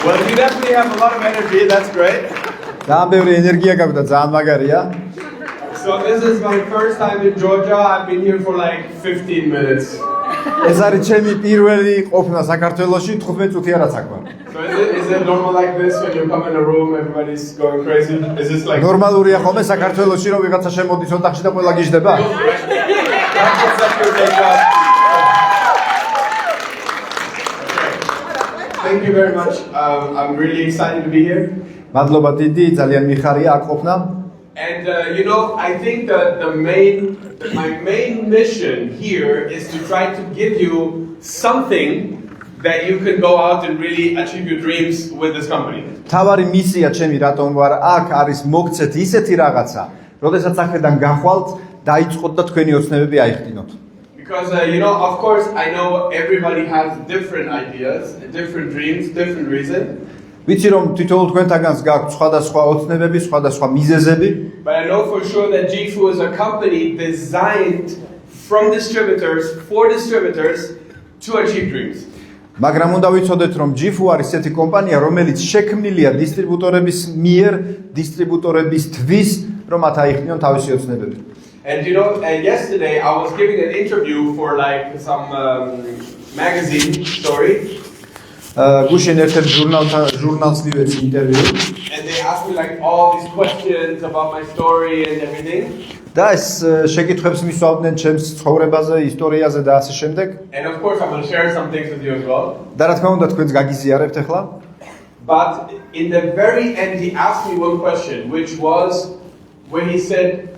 Well, you definitely have a lot of energy. That's great. ძალიან ბევრი ენერგია გაქვს და ძალიან მაგარია. So this is my first time in Georgia. I've been here for like 15 minutes. ეს არის ჩემი პირველი ყოფნა საქართველოში 15 წუთი არა საკმა. So is it normal like this when you come in a room, everybody's going crazy? Is this like ნორმალურია ხოლმე საქართველოში რომ ვიღაცა შემოდის ოთახში და ყველა გიждდება? Thank you very much. I'm really excited to be here. მადლობა დიდი, ძალიან მიხარია აქ ყოფნა. And you know, I think that my main mission here is to try to give you something that you can go out and really achieve your dreams with this company. თავარი მისია ჩემი რატომ ვარ აქ არის მოგცეთ ისეთი რაღაცა, როდესაც აქედან გახვალთ, დაიწყოთ და თქვენი ოცნებები აიხდინოთ. Because you know, of course, I know everybody has different ideas, different dreams, different reasons. ვიცი რომ თითოეულ თქვენთაგანს გაქვთ სხვადასხვა ოცნებები, სხვადასხვა მიზეზები. But I know for sure that G-Fu is a company designed from distributors for distributors to achieve dreams. მაგრამ უნდა ვიცოდეთ რომ G-Fu არის ესეთი კომპანია, რომელიც შექმნილია დისტრიბუტორების მიერ, დისტრიბუტორებისთვის, რომ მათ აიხდინონ თავისი ოცნებები. And you know, yesterday I was giving an interview for like some magazine story. გუშინ ერთ-ერთ ჟურნალს მივეცი ინტერვიუ. And they asked me like all these questions about my story and everything. და ეს შეკითხვებს მისვავდნენ ჩემს ცხოვრებაზე, ისტორიაზე და ასე შემდეგ. And of course I'm going to share some things with you as well. და რა თქმა უნდა თქვენს გაგიზიარებთ ახლა. But in the very end he asked me one question, which was when he said,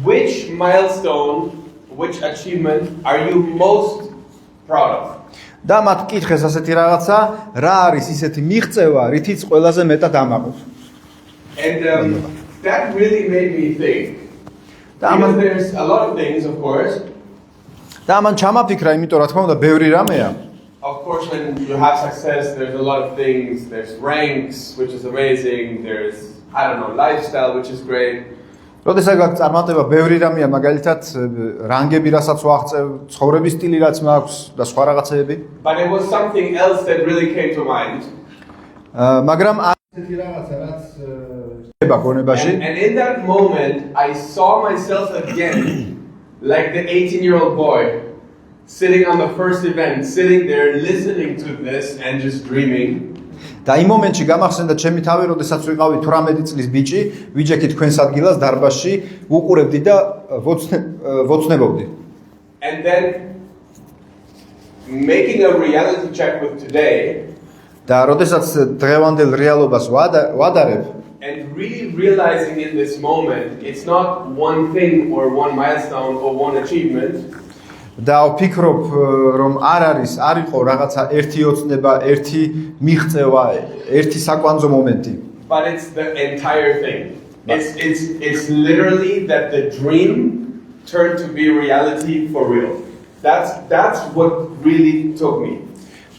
which milestone, which achievement are you most proud of? და მათ კითხეს ასეთი რაღაცა, რა არის ისეთი მიღწევა, რითიც ყველაზე მეტად ამაყობ. And that really made me think. Because there's a lot of things, of course. და ამან ჩამაფიქრა, იმიტომ რა თქმა უნდა, ბევრი რამეა. Of course, when you have success, there's a lot of things. There's ranks, which is amazing. There's, I don't know, lifestyle, which is great. როდესაც გაქვს წარმატება, ბევრი რამეა, მაგალითად, რანგები, რასაც ვაღწევ, ცხოვრების სტილი რაც მაქვს და სხვა რაღაცეები. But it was something else that really came to mind. მაგრამ ასეთი რაღაცა, რაც ხდება გონებაში. And in that moment, I saw myself again like the 18-year-old boy sitting on the first event, sitting there listening to this and just dreaming. და იმ მომენტში გამახსენდა ჩემი თავი, როდესაც ვიყავი 18 წლის ბიჭი, ვიჯექი თქვენს ადგილას დარბაზში, ვუყურებდი და ვოცნებობდი. And then making a reality check with today. და როდესაც დღევანდელ რეალობას ვადარებ. And really realizing in this moment, it's not one thing or one milestone or one achievement. და ვფიქრობ რომ არ იყო რაღაცა ერთი ოცნება, ერთი მიღწევა, ერთი საკვანძო მომენტი. But it's the entire thing. It's literally that the dream turned to be reality for real. That's what really took me.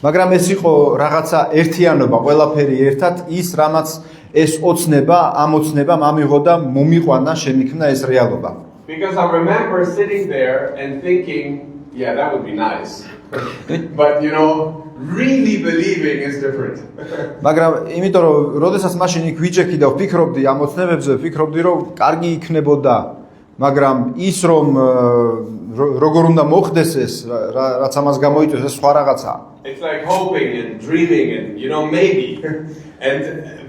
მაგრამ ეს იყო რაღაცა ერთიანობა, ყველაფერი ერთად, ის რამაც ეს ოცნება, ამ ოცნებამ ამიღო და მომიყვანა, შემიქმნა ეს რეალობა. Because I remember sitting there and thinking, yeah, that would be nice. But you know, really believing is different. მაგრამ იმიტომ რომ როდესაც მაშინ იქ ვიჯექი და ვფიქრობდი ამ ოცნებებზე, ვფიქრობდი რომ კარგი იქნებოდა, მაგრამ ის რომ როგორ უნდა მოხდეს ეს, რაც ამას გამოიწვევს, ეს სხვა რაღაცაა. It's like hoping and dreaming and you know maybe.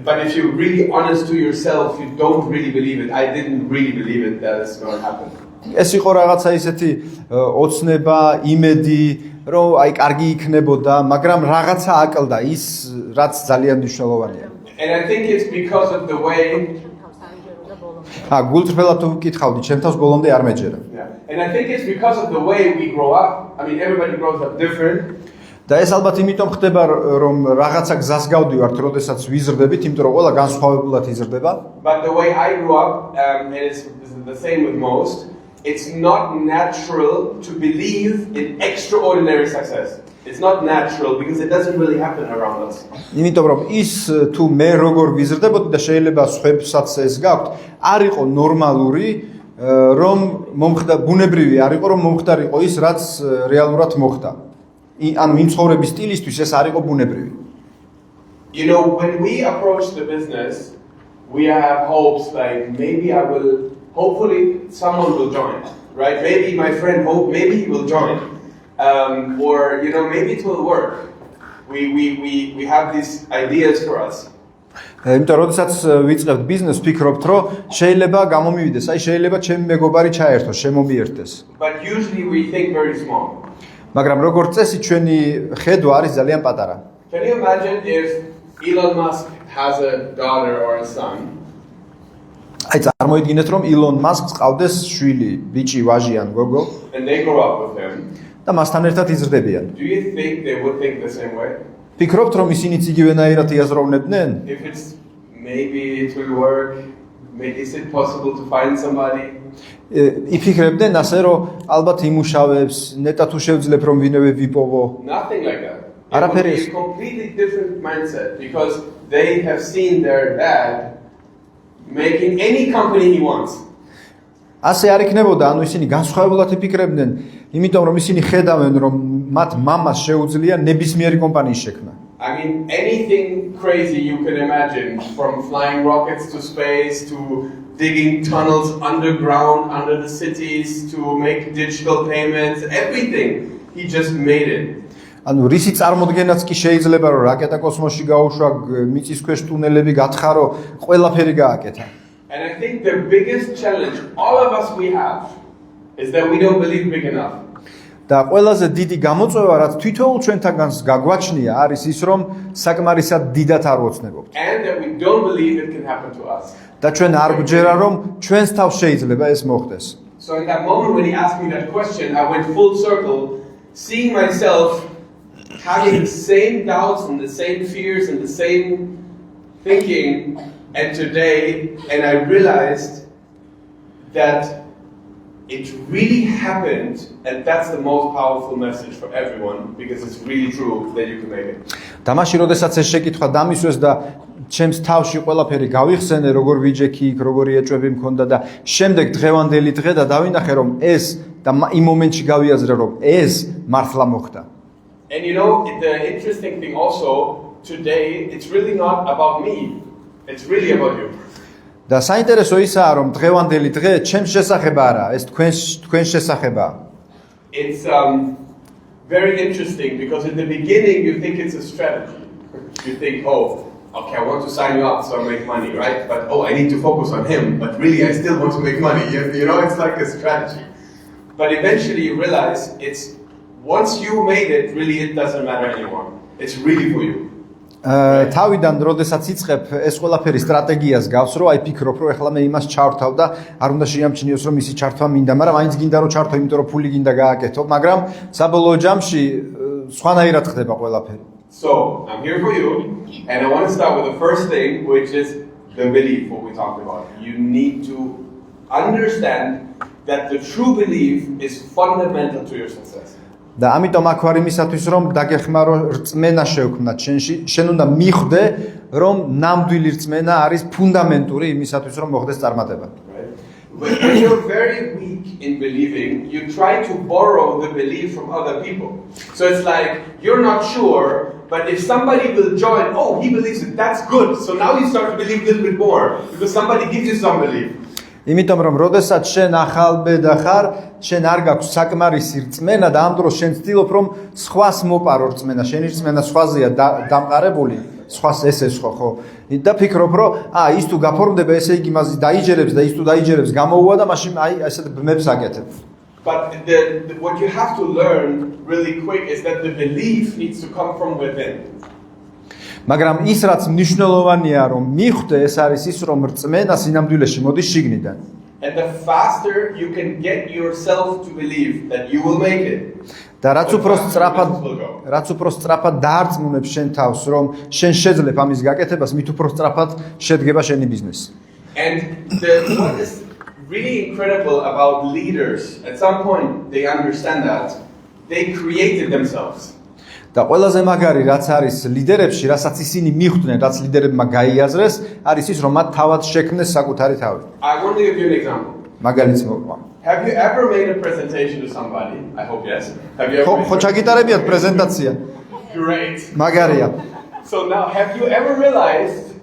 But if you're really honest to yourself, you don't really believe it. I didn't really believe it that it's going to happen. ეს იყო რაღაცა ისეთი ოცნება, იმედი, რომ აი კარგი იქნებოდა, მაგრამ რაღაცა აკლდა ის, რაც ძალიან მნიშვნელოვანია. And I think it's because of the way გულწრფელად თუ ვკითხავდი, ჩემ თავს ბოლომდე არ მეჯერა. And I think it's because of the way we grow up. I mean, everybody grows up different. და ეს ალბათ იმიტომ ხდება, რომ რაღაცა გზას გავდივართ, როდესაც ვიზრდებით, იმიტომ რომ ყველა განსხვავებულად იზრდება. But the way I grew up, and it's the same with most, it's not natural to believe in extraordinary success. It's not natural because it doesn't really happen around us. იმიტომ რომ ის თუ მე როგორ ვიზრდებოდი და შეიძლება სხვებსაც ეს გაქვთ, არ იყო ნორმალური, რომ მომხდა ბუნებრივი არ იყო, რომ მომხდარიყო ის, რაც რეალურად მოხდა. ანუ იმ ცხოვრების სტილისთვის ეს არ იყო ბუნებრივი. You know, when we approach the business, we have hopes like maybe hopefully someone will join, right? Maybe my friend maybe he will join. Or, you know, maybe it will work. We have these ideas for us. იმიტომ როდესაც ვიწყებთ ბიზნესს, ვფიქრობთ, რომ შეიძლება გამომივიდეს, აი შეიძლება ჩემი მეგობარი ჩაერთოს, შემომიერთდეს. But usually we think very small. მაგრამ როგორც წესი ჩვენი ხედვა არის ძალიან პატარა. Can you imagine if Elon Musk has a daughter or a son? აი წარმოიდგინეთ, რომ ილონ მასკს ყავდეს შვილი, ბიჭი, ვაჟი ან გოგო And they grow up with him. და მასთან ერთად იზრდებიან. Do you think they would think the same way? ფიქრობთ, რომ ისინიც იგივენაირად იაზროვნებდნენ? If it's maybe it will work, maybe is it possible to find somebody? იფიქრებდნენ ასე, რომ ალბათ იმუშავებს, ნეტად თუ შევძლებ რომ ვინმე ვიპოვო. Nothing like that. It Araperi would be is- a completely different mindset because they have seen their dad making any company he wants. ასე არ იქნებოდა, ანუ ისინი განსხვავებულად იფიქრებდნენ, იმიტომ რომ ისინი ხედავენ, რომ მათ მამას შეუძლია ნებისმიერი კომპანიის შექმნა. I mean, anything crazy you can imagine, from flying rockets to space to digging tunnels underground under the cities to make digital payments, everything. He just made it. ანუ რისი წარმოდგენაც კი შეიძლება, რომ რაკეტა კოსმოსში გაუშვა, მიწისქვეშ ტუნელები გათხარო, ყველაფერი გააკეთა. And I think the biggest challenge all of us we have is that we don't believe big enough. და ყველაზე დიდი გამოწვევა, რაც თვითოულ ჩვენთანგანს გაგვაჩნია, არის ის, რომ საკმარისად დიდად არ ვოცნებობთ. And that we don't believe it can happen to us. და ჩვენ არ გვჯერა, რომ ჩვენს თავს შეიძლება ეს მოხდეს. So in that moment when he asked me that question, I went full circle, seeing myself having the same doubts and the same fears and the same thinking, and today, and I realized that it really happened, and that's the most powerful message for everyone, because it's really true that you can make it. დამაში როდესაც ეს შეკითხვა დამისვეს და ჩემს თავში ყველაფერი გავიხსენე, როგორ ვიჯექი იქ, როგორი ეჭვები მქონდა და შემდეგ დღევანდელი დღე და დავინახე, რომ ეს და იმ მომენტში გავიაზრე, რომ ეს მართლა მოხდა. And you know, the interesting thing also, today, it's really not about me. It's really about you. და საინტერესო ისაა, რომ დღევანდელი დღე ჩემს შესახება არა, ეს თქვენს შესახებაა. It's very interesting because in the beginning you think it's a strategy. You think, oh, okay, I want to sign you up so I make money, right? But oh, I need to focus on him. But really, I still want to make money. You know, it's like a strategy. But eventually you realize it's once you made it, really it doesn't matter anymore. It's really for you. თავიდან როდესაც იწყებ ეს ყველაფერი სტრატეგიას გავს, რომ აი ფიქრობ, რომ ეხლა მე იმას ჩავთავ და არ უნდა შეამჩნიოს, რომ ისი ჩართვა მინდა, მაგრამ აინც გინდა რომ ჩართო, იმიტომ რომ ფული გინდა გააკეთო, მაგრამ საბოლოო ჯამში სხვანაირად ხდება ყველაფერი. So, I'm here for you, and I want to start with the first thing, which is the belief, what we talked about. You need to understand that the true belief is fundamental to your success. და ამიტომ აქ ვარ იმისათვის, რომ დაგეხმარო რწმენა შევქმნათ შენში, შენ უნდა მიხვდე, რომ ნამდვილი რწმენა არის ფუნდამენტური იმისათვის, რომ მოხდეს წარმატება. When you're very weak in believing, you try to borrow the belief from other people. So it's like, you're not sure, but if somebody will join, oh, he believes it, that's good. So now you start to believe a little bit more, because somebody gives you some belief. იმიტომ რომ როდესაც შენ ახალბედა ხარ, შენ არ გაქვს საკმარისი რწმენა და ამ დროს შენ ცდილობ რომ სხვას მოპარო რწმენა, შენი რწმენა სხვაზეა დამყარებული, სხვას ესეცხო, ხო? და ფიქრობ რომ ის თუ გაფორმდება, ესე იგი მას დაიჯერებს და ის თუ დაიჯერებს გამოუვა და მაშინ ესეთ ბმებს აკეთებ. But what you have to learn really quick is that the belief needs to come from within. მაგრამ ის რაც მნიშვნელოვანია რომ მიხვდე, ეს არის ის რომ რწმენა სინამდვილეში მოდის შიგნიდან. And the faster you can get yourself to believe that you will make it. და რაც უფრო სწრაფად დაარწმუნებ შენ თავს რომ შენ შეძლებ ამის გაკეთებას, მით უფრო სწრაფად შედგება შენი ბიზნესი. And what is really incredible about leaders, at some point they understand that they created themselves. და ყველაზე მაგარი რაც არის ლიდერებში, რასაც ისინი მიხვდნენ, რაც ლიდერებმა გაიაზრეს, არის ის რომ მათ თავად შექმნეს საკუთარი თავი. I want to give you an example. მაგალითს მოვყვა. Have you ever made a presentation to somebody? I hope yes. Have you ever? ხო ჩაგიტარებიათ პრეზენტაცია. Great. მაგარია. So now, have you ever realized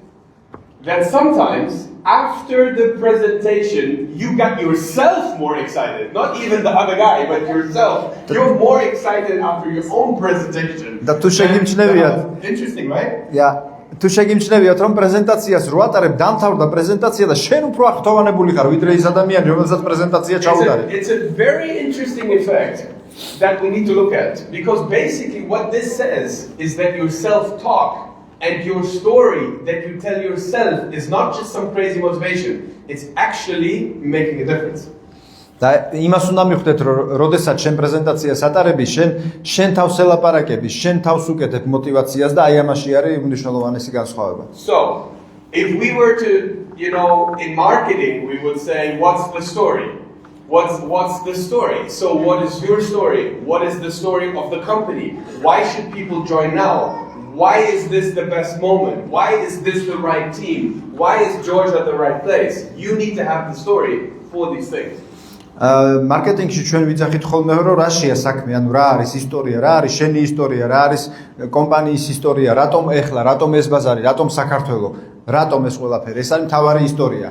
that sometimes after the presentation, you got yourself more excited? Not even the other guy, but yourself. You're more excited after your own presentation. Interesting, right? Yeah. თუ შეგიმჩნევიათ რომ პრეზენტაციას რო ატარებ დამთავრდა პრეზენტაცია და შენ უფრო აღთოვანებული ხარ ვიდრე ის ადამიანი რომელსაც პრეზენტაცია ჩაუტარე. It's a very interesting effect that we need to look at because basically what this says is that your self-talk and your story that you tell yourself is not just some crazy motivation, it's actually making a difference. და იმას უნდა მიხვდეთ რომ როდესაც შენ პრეზენტაციას ატარები შენ თავს ელაპარაკები შენ თავს უკეთებ мотивაციას და აი ამაში არის მნიშვნელოვანესი განსხვავება. So if we were to, in marketing we would say what's the story? What's the story? So what is your story? What is the story of the company? Why should people join now? Why is this the best moment? Why is this the right team? Why is George at the right place? You need to have the story for these things. მარკეტინგში ჩვენ ვიძახით ხოლმე რომ რა შეა საქმე, ანუ რა არის ისტორია, რა არის შენი ისტორია, რა არის კომპანიის ისტორია, რატომ ეხლა, რატომ ეს ბაზარი, რატომ საქართველო, რატომ ეს ყველაფერი, ეს არის მთავარი ისტორია.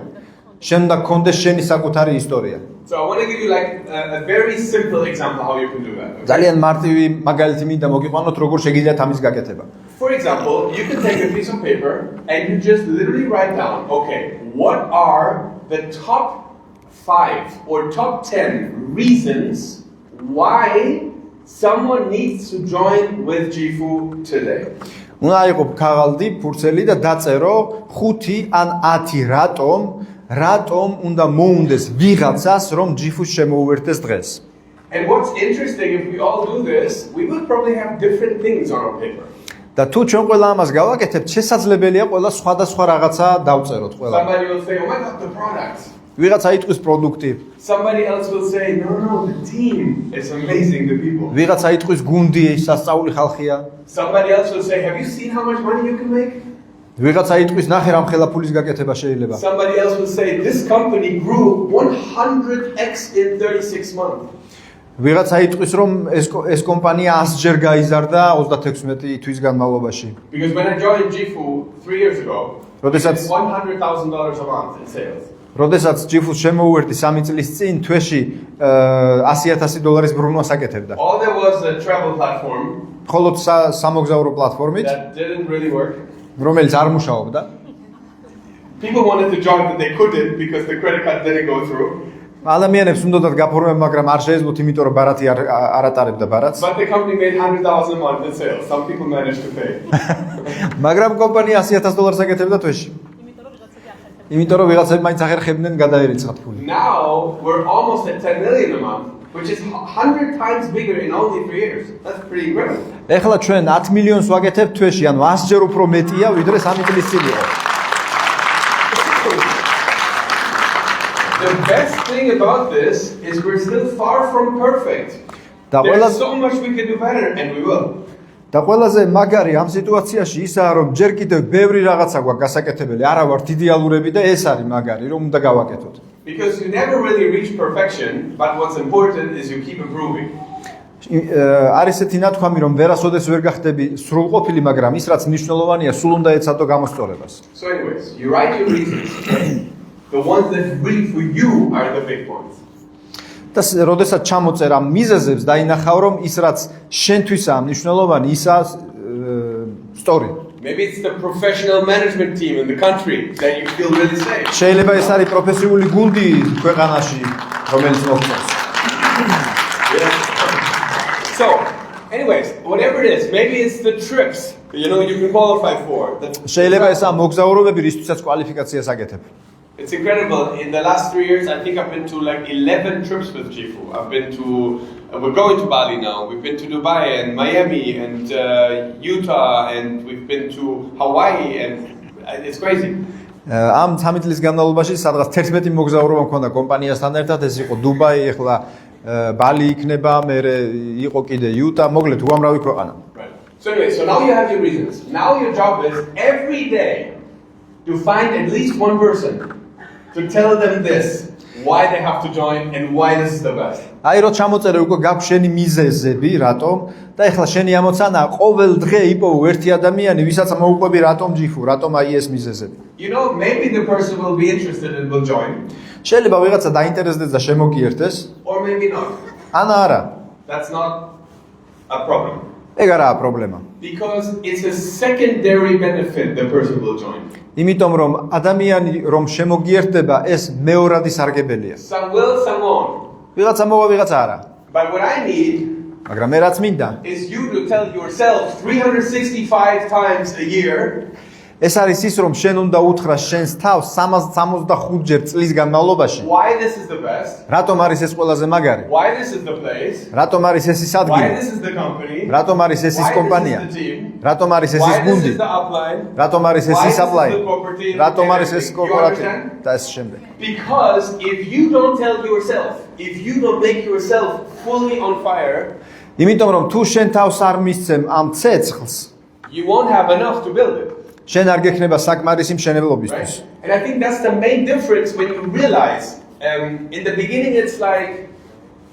შენ უნდა გქონდეს შენი საკუთარი ისტორია. So I want to give you like a very simple example how you can do that. Okay? ძალიან მარტივი მაგალითი მინდა მოგიყვანოთ როგორ შეგიძლიათ ამის გაკეთება. For example, you can take a piece of paper and you just literally write down, okay, what are the top 5 or top 10 reasons why someone needs to join with Jifu today. უნდა იყოს ქაღალდი, ფურცელი და დაწერო 5 ან 10 რატომ უნდა მოუნდეს ვიღაცას რომ ჯიფუს შემოუერთდეს დღეს. And what's interesting, if we all do this, we will probably have different things on our paper. და თუ ჩვენ ყველა ამას გავაკეთებთ, შესაძლებელია ყველა სხვადასხვა რაღაცა დავწეროთ ყველა. Somebody will say, oh my God, the products. ვიღაცა იტყვის პროდუქტი. Somebody else will say, no, the team is amazing, the people. ვიღაცა იტყვის გუნდი, სასწაული ხალხია. Somebody else will say, have you seen how much money you can make? ვიღაცა იტყვის ნახე რა მხელა ფულის გაკეთება შეიძლება. Somebody else will say, this company grew 100x in 36 months. ვიღაცა იტყვის რომ ეს კომპანია 100-ჯერ გაიზარდა 36 თვის განმავლობაში. Because when I joined Jifu 3 years ago, როდესაც $100,000 a month in sales. როდესაც ჯიფუს შემოუერთდი 3 წლის წინ თვეში $100,000 ბრუნვას აკეთებდა. All there was a travel platform. მხოლოდ სამოგზაურო პლატფორმით that didn't really work. რომელიც არ მუშაობდა. People wanted to join but they couldn't because the credit card didn't go through. ადამიანებს უნდათ გაფორმება, მაგრამ არ შეეძლოთ, იმიტომ რომ ბარათი არ ატარებდა ბარათს. But the company made $100,000 a month in sales. Some people managed to pay. მაგრამ კომპანია $100,000 აკეთებდა თვეში. იმიტომ რომ ვიღაცები მაინც ახერხებდნენ გადაერიცხათ ფული. Now we're almost at 10 million a month, which is 100 times bigger in only 3 years. That's pretty incredible. ეხლა ჩვენ 10 მილიონს ვაკეთებთ თვეში, ანუ 100-ჯერ უფრო მეტია, ვიდრე 3 წლის წინ იყო. The best thing about this is we're still far from perfect. There's so much we can do better and we will. და ყველაზე მაგარი ამ სიტუაციაში ისაა რომ ჯერ კიდევ ბევრი რაღაცა გვაქვს გასაკეთებელი, არა ვართ იდეალურები და ეს არის მაგარი რომ უნდა გავაკეთოთ. Because you never really reach perfection, but what's important is you keep improving. არის ესეთი ნათქვამი რომ ვერასოდეს ვერ გახდები სრულყოფილი, მაგრამ ის რაც მნიშვნელოვანია, სულ უნდა ეცადო გამოსწორებას. So anyways, you write your reasons. The ones that really for you are the big ones. და როდესაც ჩამოწერ ამ მიზეზებს დაინახავ რომ ის რაც შენთვისაა მნიშვნელოვანი, ისაა story. Maybe it's the professional management team in the country that you feel really safe. შეიძლება ეს არის პროფესიული გუნდი ქვეყანაში, რომელიც მოგწონს. So, anyways, whatever it is, maybe it's the trips, you can qualify for. შეიძლება ესაა მოგზაურობები, რისთვისაც კვალიფიკაციას აკეთებ. It's incredible. In the last 3 years, I think I've been to like 11 trips with Jifu. We're going to Bali now. We've been to Dubai and Miami and Utah, and we've been to Hawaii, and it's crazy. ამ 3 წლის განმავლობაში სადღაც 11 მოგზაურობა მქონდა კომპანიასთან ერთად, ეს იყო დუბაი, ეხლა ბალი იქნება, მერე იყო კიდე იუტა, მოკლედ უამრავი ქვეყანა. Right. So anyway, now you have your reasons. Now your job is every day to find at least one person to tell them this, why they have to join and why this is the best. აი რო ჩამოწერე უკვე გაქვს შენი მიზეზები, რატომ? და ეხლა შენი ამოცანა ყოველ დღე იპოვო ერთი ადამიანი, ვისაც მოუყვები რატომ ჯიფუ, რატომ აი ეს მიზეზები. You know, maybe the person will be interested and will join, შეიძლება ვიღაცა დაინტერესდეს და შემოგიერთეს, or maybe not. ან არა. That's not a problem. ეგ არაა პრობლემა. Because it's a secondary benefit the person will join. იმიტომ რომ ადამიანი რომ შემოგიერთდება, ეს მეორადი სარგებელია. Some will, some won't. ვიღაცა მოვა, ვიღაცა არა. But what I need მაგრამ მე რაც მინდა, is you to tell yourself 365 times a year, ეს არის ის რომ შენ უნდა უთხრა შენს თავს 365 ჯერ წლის განმავლობაში. why this is the best, რატომ არის ეს ყველაზე მაგარი? why this is the place, რატომ არის ეს ის why ადგილი? this is the company, რატომ არის ეს ის why კომპანია? this is the team, რატომ არის ეს why ის this გუნდი? is the upline, რატომ არის ეს why ის this is აპლაი? the cooperative, რატომ არის ეს everything. You კორპორატივი understand? და ეს შემდეგ. Because if you don't tell yourself, if you don't make yourself fully on fire, იმიტომ რომ თუ შენ თავს არ მისცემ ამ ცეცხლს, you won't have enough to build it. შენ არ გექნება საკმარისი მშენებლობისთვის. Right? And I think that's the main difference when you realize, in the beginning it's like,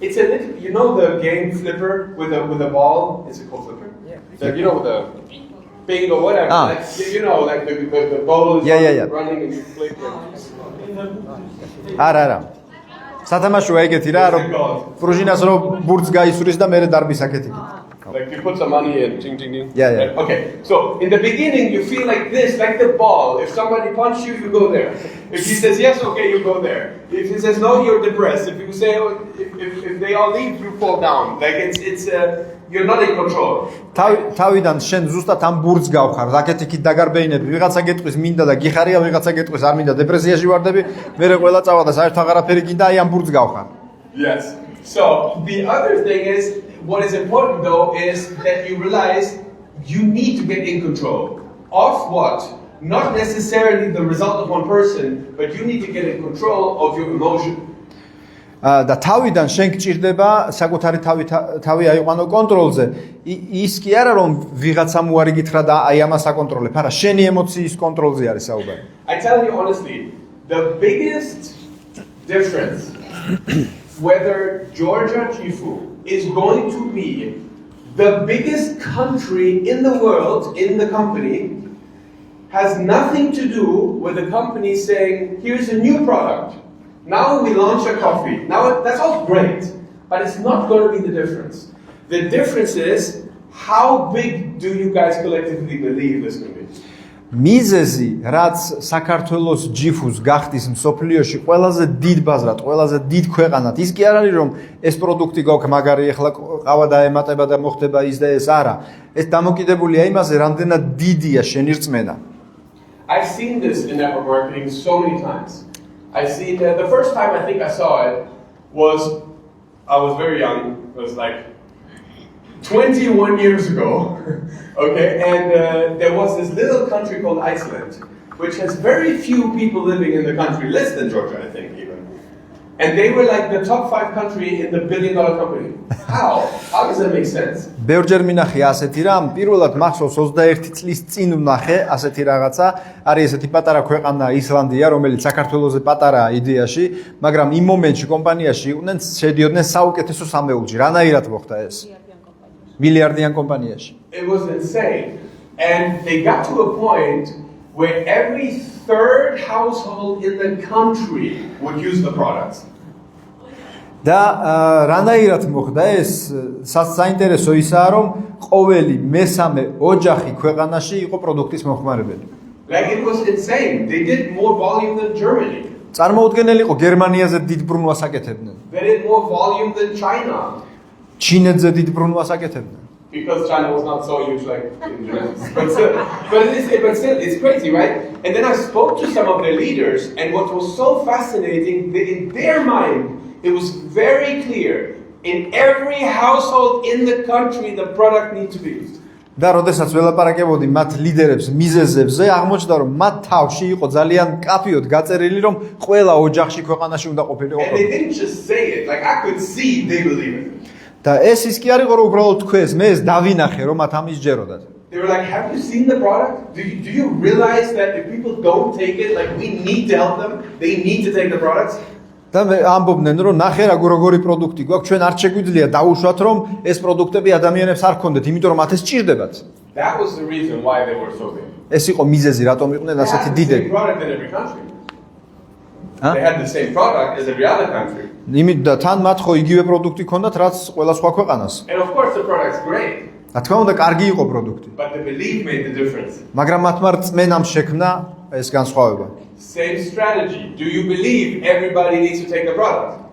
it's a little, you know the game flipper with a ball? Is it called flipper? Yeah. You know with the bingo, whatever. Ah. Like, you know, like the ball is Yeah. running and you flip it. არა. სათამაშოა ეგეთი რა, რომ პრუჟინას რომ ბურთს გაისვრის და მერე დარბის აქეთ იქით. Like you put some money in, ding, ding, ding. Yeah. Right? Okay, so in the beginning you feel like this, like the ball. If somebody punches you, you go there. If he says yes, okay, you go there. If he says no, you're depressed. If you say, oh, if they all leave, you fall down. Like it's you're not in control. თავიდან შენ ზუსტად ამ ბურთს გავხარ, აქეთ იქით დაგარბეინები, ვიღაცა გეტყვის მინდა და გიხარია, ვიღაცა გეტყვის არ მინდა, დეპრესიაში ვარდები, მერე ყველა წავა და საერთოდ აღარაფერი გინდა, აი ამ ბურთს გავხარ. Yes. So the other thing is, what is important though is that you realize you need to get in control of what? Not necessarily the result of one person, but you need to get in control of your emotion. და თავიდან შენ გჭირდება საკუთარი თავი აიყვანო კონტროლზე. ის კი არა რომ ვიღაცამ უარი გითხრა და აი ამას აკონტროლებ, არა, შენი ემოციის კონტროლზე არის საუბარი. I tell you honestly, the biggest difference whether Georgia Chifu is going to be the biggest country in the world in the company has nothing to do with the company saying, here's a new product. Now we launch a coffee. Now that's all great, but it's not going to be the difference. The difference is how big do you guys collectively believe this can be? მიზეზი, რაც საქართველოს ჯიფუს გახდის მსოფლიოში ყველაზე დიდ ბაზრად, ყველაზე დიდ ქვეყანად, ის კი არ არის რომ ეს პროდუქტი გვაქვს მაგარი, ეხლა ყავა დაემატება და მოხდება ის და ეს არა. ეს დამოკიდებულია იმაზე, რამდენად დიდია შენი რწმენა. I've seen this in network marketing so many times. I've seen that the first time I think I saw it was, I was very young, it was like 21 years ago, okay, and there was this little country called Iceland, which has very few people living in the country, less than Georgia, I think, even. And they were like the top 5 country in the $1 billion company. How? How does that make sense? ბევრჯერ მინახე ასეთი რამ, პირველად მახსოვს 21 წლის წინ ვნახე ასეთი რაღაცა, არის ესეთი პატარა ქვეყანა ისლანდია, რომელიც საქართველოზე პატარაა იდეაში, მაგრამ იმ მომენტში კომპანიაში იყვნენ, შედიოდნენ საუკეთესო სამეულში. რანაირად მოხდა ეს? მილიარდიან კომპანიაში. It was insane. And they got to a point where every third household in the country would use the products. და რანაირად მოხდა ეს? საინტერესო ისაა, რომ ყოველი მესამე ოჯახი ქვეყანაში იყო პროდუქტის მომხმარებელი. Like it was insane. They did more volume than Germany. წარმოუდგენელი იყო გერმანიაზე დიდ ბრუნვას აკეთებდნენ. They did more volume than China. ჩინეთზე დიდ ბრუნვას აკეთებდნენ. Because China was not so huge like in genetics. But still, it's crazy, right? And then I spoke to some of their leaders, and what was so fascinating, in their mind, it was very clear. In every household in the country, the product needs to be used. და როდესაც ველაპარაკებოდი მათ ლიდერებს მიზეზებზე, აღმოჩნდა რომ მათ თავში იყო ძალიან კაფიოდ გაწერილი, რომ ყველა ოჯახში ქვეყანაში უნდა ყოფილიყო. And they didn't just say it, like I could see they believe it. და ეს ის კი არ იყო რომ უბრალოდ თქვეს, მე ეს დავინახე რომ მათ ამის ჯეროდათ. They were like, have you seen the product? Do you realize that if people don't take it, like we need to help them, they need to take the products? და ამბობდნენ რომ ნახე როგორი პროდუქტი გვაქვს ჩვენ არ შეგვიძლია დაუშვათ რომ ეს პროდუქტები ადამიანებს არ ქონდეთ იმიტომ რომ მათ ეს სჭირდებათ. That was the reason why they were so big. ეს იყო მიზეზი რატომ იყვნენ They ასეთი had the დიდები. same product in every country. Huh? They had the same product as every other country. იმით და თან მათ ხო იგივე პროდუქტი ქონდათ რაც ყველა სხვა ქვეყანას. And of course the product's great, რა თქმა უნდა კარგი იყო პროდუქტი. but the belief made the difference. მაგრამ მათმა რწმენამ შექმნა ეს განსხვავება. Same strategy. Do you believe everybody needs to take the product?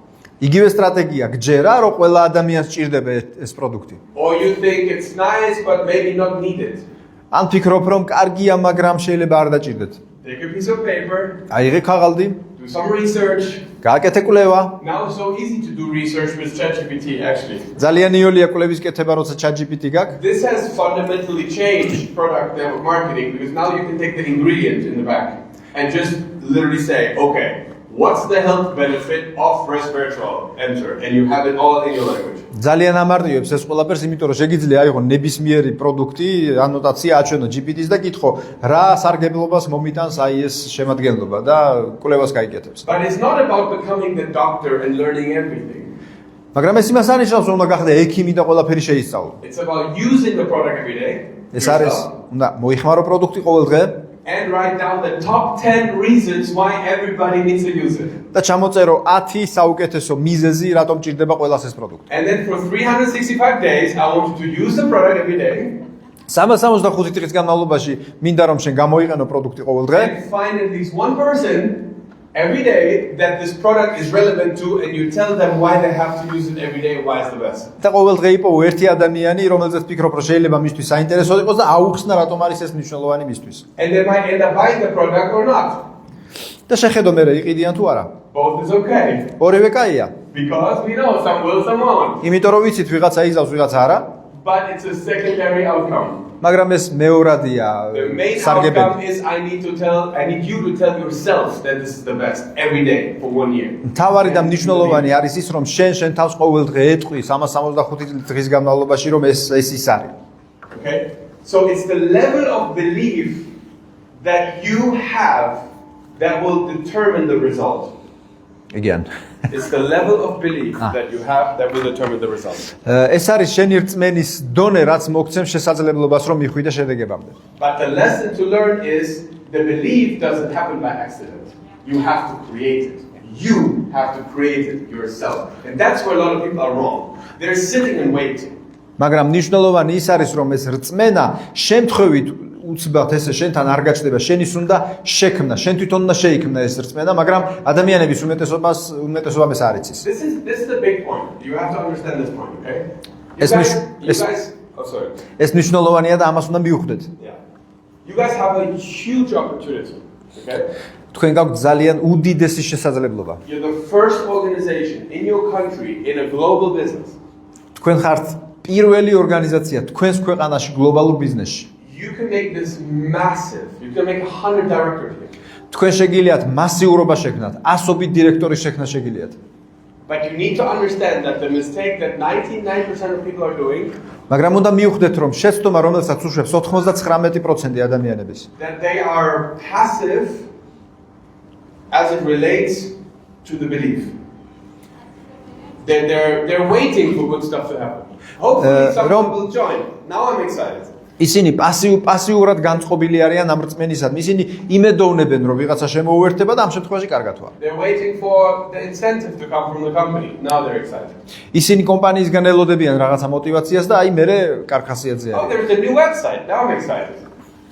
იგივე სტრატეგია გჯერა რომ ყველა ადამიანს სჭირდება ეს პროდუქტი. Or you think it's nice but maybe not needed? ან ფიქრობ რომ კარგია მაგრამ შეიძლება არ დაჭირდეთ. Take a piece of paper, აიღე ქაღალდი, do some research. გააკეთე კვლევა. Now it's so easy to do research with ChatGPT actually. ძალიან იოლია კვლევის კეთება როცა ChatGPT გაქვს. This has fundamentally changed product marketing because now you can take the ingredient in the back and just literally say, okay, what's the health benefit of resveratrol? Enter, and you have it all in your language. ძალიან ამარტივებს ეს ყველაფერს, იმიტომ რომ შეგიძლია აიღო ნებისმიერი პროდუქტი, ანოტაცია აჩვენო GPT-ს და კითხო, რა სარგებლობას მომიტანს აი ეს შემადგენლობა და კვლევას გაიკეთებს. But it's not about becoming the doctor and learning everything. მაგრამ ეს იმას ანიშნავს, რომ უნდა გახდე ექიმი და ყველაფერი შეისწავლო. It's about using the product every day. ეს არის, უნდა მოიხმარო პროდუქტი ყოველ დღე And write down the top 10 reasons why everybody needs to use it. და ჩამოწერო 10 საუკეთესო მიზეზი, რატომ ჭირდება ყველას ეს პროდუქტი. And then for 365 days, I want you to use the product every day. 365 დღის განმავლობაში მინდა რომ შენ გამოიყენო პროდუქტი ყოველ დღე And find at least one person every day that this product is relevant to, and you tell them why they have to use it every day and why it's the best. და ყოველ დღე იპოვო ერთი ადამიანი, რომელზეც ფიქრობ რომ შეიძლება მისთვის საინტერესო იყოს და აუხსნა რატომ არის ეს მნიშვნელოვანი მისთვის. And they might end up buying the product or not. და შეხედო მე იყიდიან თუ არა. Both is okay. ორივე კაია. Because we know some will, some won't. იმიტომ რომ ვიცით ვიღაცა იზავს, ვიღაცა არა, But it's a secondary outcome. მაგრამ ეს მეორადია The main სარგებელი. outcome is I need you to tell yourself that this is the best every day for 1 year. თავარი და მნიშვნელოვანი არის ის, რომ შენ თავს ყოველ დღე ეტყვი 365 დღის განმავლობაში, რომ ეს ის არის. Okay? So it's the level of belief that you have that will determine the result. Again. It's the level of belief that you have that will determine the result. ეს არის შენი რწმენის დონე, რაც მოგცემს შესაძლებლობას, რომ მიხვიდე შედეგებამდე. But the lesson to learn is the belief doesn't happen by accident. You have to create it. You have to create it yourself. And that's where a lot of people are wrong. They're sitting and waiting. მაგრამ მნიშვნელოვანი ის არის, რომ ეს რწმენა შემთხვევით უცბად ესე შენთან არ გაჩნდება, შენის უნდა შექმნა, შენ თვითონ უნდა შეიქმნა ეს რწმენა, მაგრამ ადამიანების უმეტესობამ ეს არ იცის. This is the big point. You have to understand this point, okay? You guys, oh sorry. ეს მნიშვნელოვანია და ამას უნდა მიუხვდეთ. Yeah. You guys have a huge opportunity, okay? თქვენ გაქვთ ძალიან უდიდესი შესაძლებლობა. You're the first organization in your country in a global business. თქვენ ხართ პირველი ორგანიზაცია თქვენს ქვეყანაში გლობალურ ბიზნესში. You can make this massive. You can make 100 directors here. თქვენ შეგიძლიათ მასიურობა შექმნათ, ასობით დირექტორი შექმნა შეგიძლიათ. But you need to understand that the mistake that 99% of people are doing, მაგრამ უნდა მიუხვდეთ, რომ შეცდომა, რომელსაც უშვებს 99% ადამიანების, that they are passive as it relates to the belief. They're waiting for good stuff to happen. Hopefully someone will join. Now I'm excited. ისინი პასიურად განწყობილი არიან ამ რწმენისადმი. ისინი იმედოვნებენ, რომ ვიღაცა შემოუერთდება და ამ შემთხვევაში კარგად ვარ. They're waiting for the incentive to come from the company. Now they're excited. ისინი კომპანიისგან ელოდებიან რაღაცა мотиваციას და აი მერე კარგ ხასიათზე Oh, არის. there's a new website. Now I'm excited.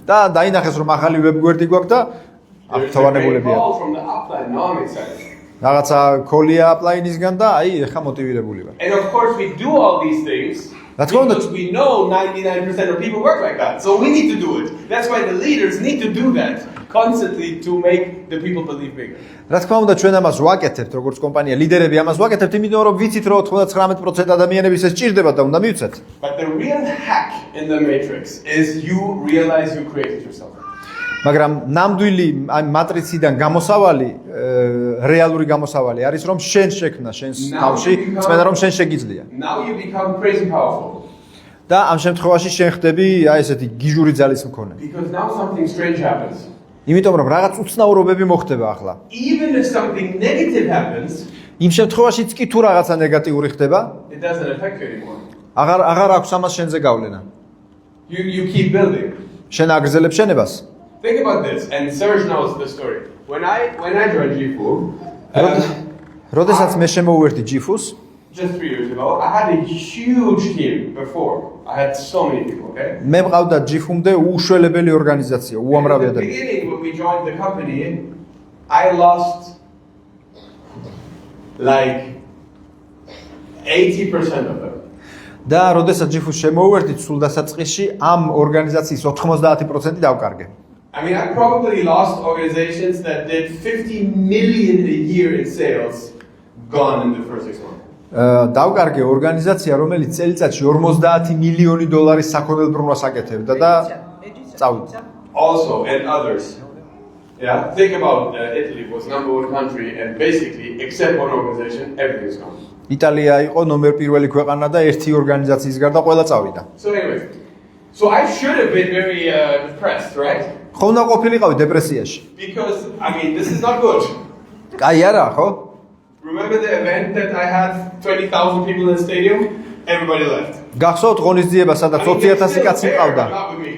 და დაინახეს, რომ ახალი ვებგვერდი გვაქვს და There's a great აქტივანებულებია. call from the upline. Now I'm excited. რაღაცა კოლია აპლაინისგან და აი ეხა мотивირებული ვარ. And of course we do all these things That's one because we know 99% of people work like that. So we need to do it. That's why the leaders need to do that constantly to make the people believe bigger. რა თქმა უნდა ჩვენ ამას ვაკეთებთ, როგორც კომპანია ლიდერები ამას ვაკეთებთ, იმიტომ რომ ვიცით, რომ 99% ადამიანების ეს ჭირდება და უნდა მივცეთ. But the real hack in the matrix is you realize you created yourself. მაგრამ ნამდვილი აი მატრიციდან გამოსავალი, რეალური გამოსავალი არის, რომ შენ შექმნა შენს თავში, წმენა რომ შენ შეგიძლია. Now you become crazy powerful. და ამ შემთხვევაში შენ ხდები აი ესეთი გიჟური ძალის მქონე. Because now something strange happens. იმიტომ რომ რაღაც უცნაურობები მოხდება ახლა. Even if something negative happens, იმ შემთხვევაშიც კი თუ რაღაცა ნეგატიური ხდება, it doesn't affect you anymore. აღარ აქვს ამას შენზე გავლენა. You keep building. შენ აგრძელებ შენებას. Think about this, and Serge knows the story. When I joined Jifu, როდესაც მე შემოვერდი ჯიფუს, just 3 years ago, I had a huge team before. I had so many people, okay? მე მყავდა ჯიფუმდე უშველებელი ორგანიზაცია, უამრავი At the ადამიანი. beginning, when we joined the company, I lost like 80% of them. და როდესაც ჯიფუს შემოვერდით სულ დასაწყისში, ამ ორგანიზაციის 90% დავკარგე. I mean, I probably lost organizations that did 50 million a year in sales gone in the first 6 months. დავკარგე ორგანიზაცია, რომელიც წელიწადში 50 მილიონი დოლარის საქონელბრუნვას აკეთებდა და წავიდა. Also, and others. Yeah, think about Italy was #1 country, and basically, except one organization, everything's gone. იტალია იყო ნომერ პირველი ქვეყანა და ერთი ორგანიზაციის გარდა ყველა წავიდა. So anyway, so I should have been very depressed, right? ხო უნდა ყოფილიყავი დეპრესიაში. Because, I mean, this is not good. კაი არა, ხო? Remember the event that I had 20,000 people in the stadium? Everybody left. გახსოვთ ღონისძიება, სადაც 20,000 კაცი მყავდა. Not with me.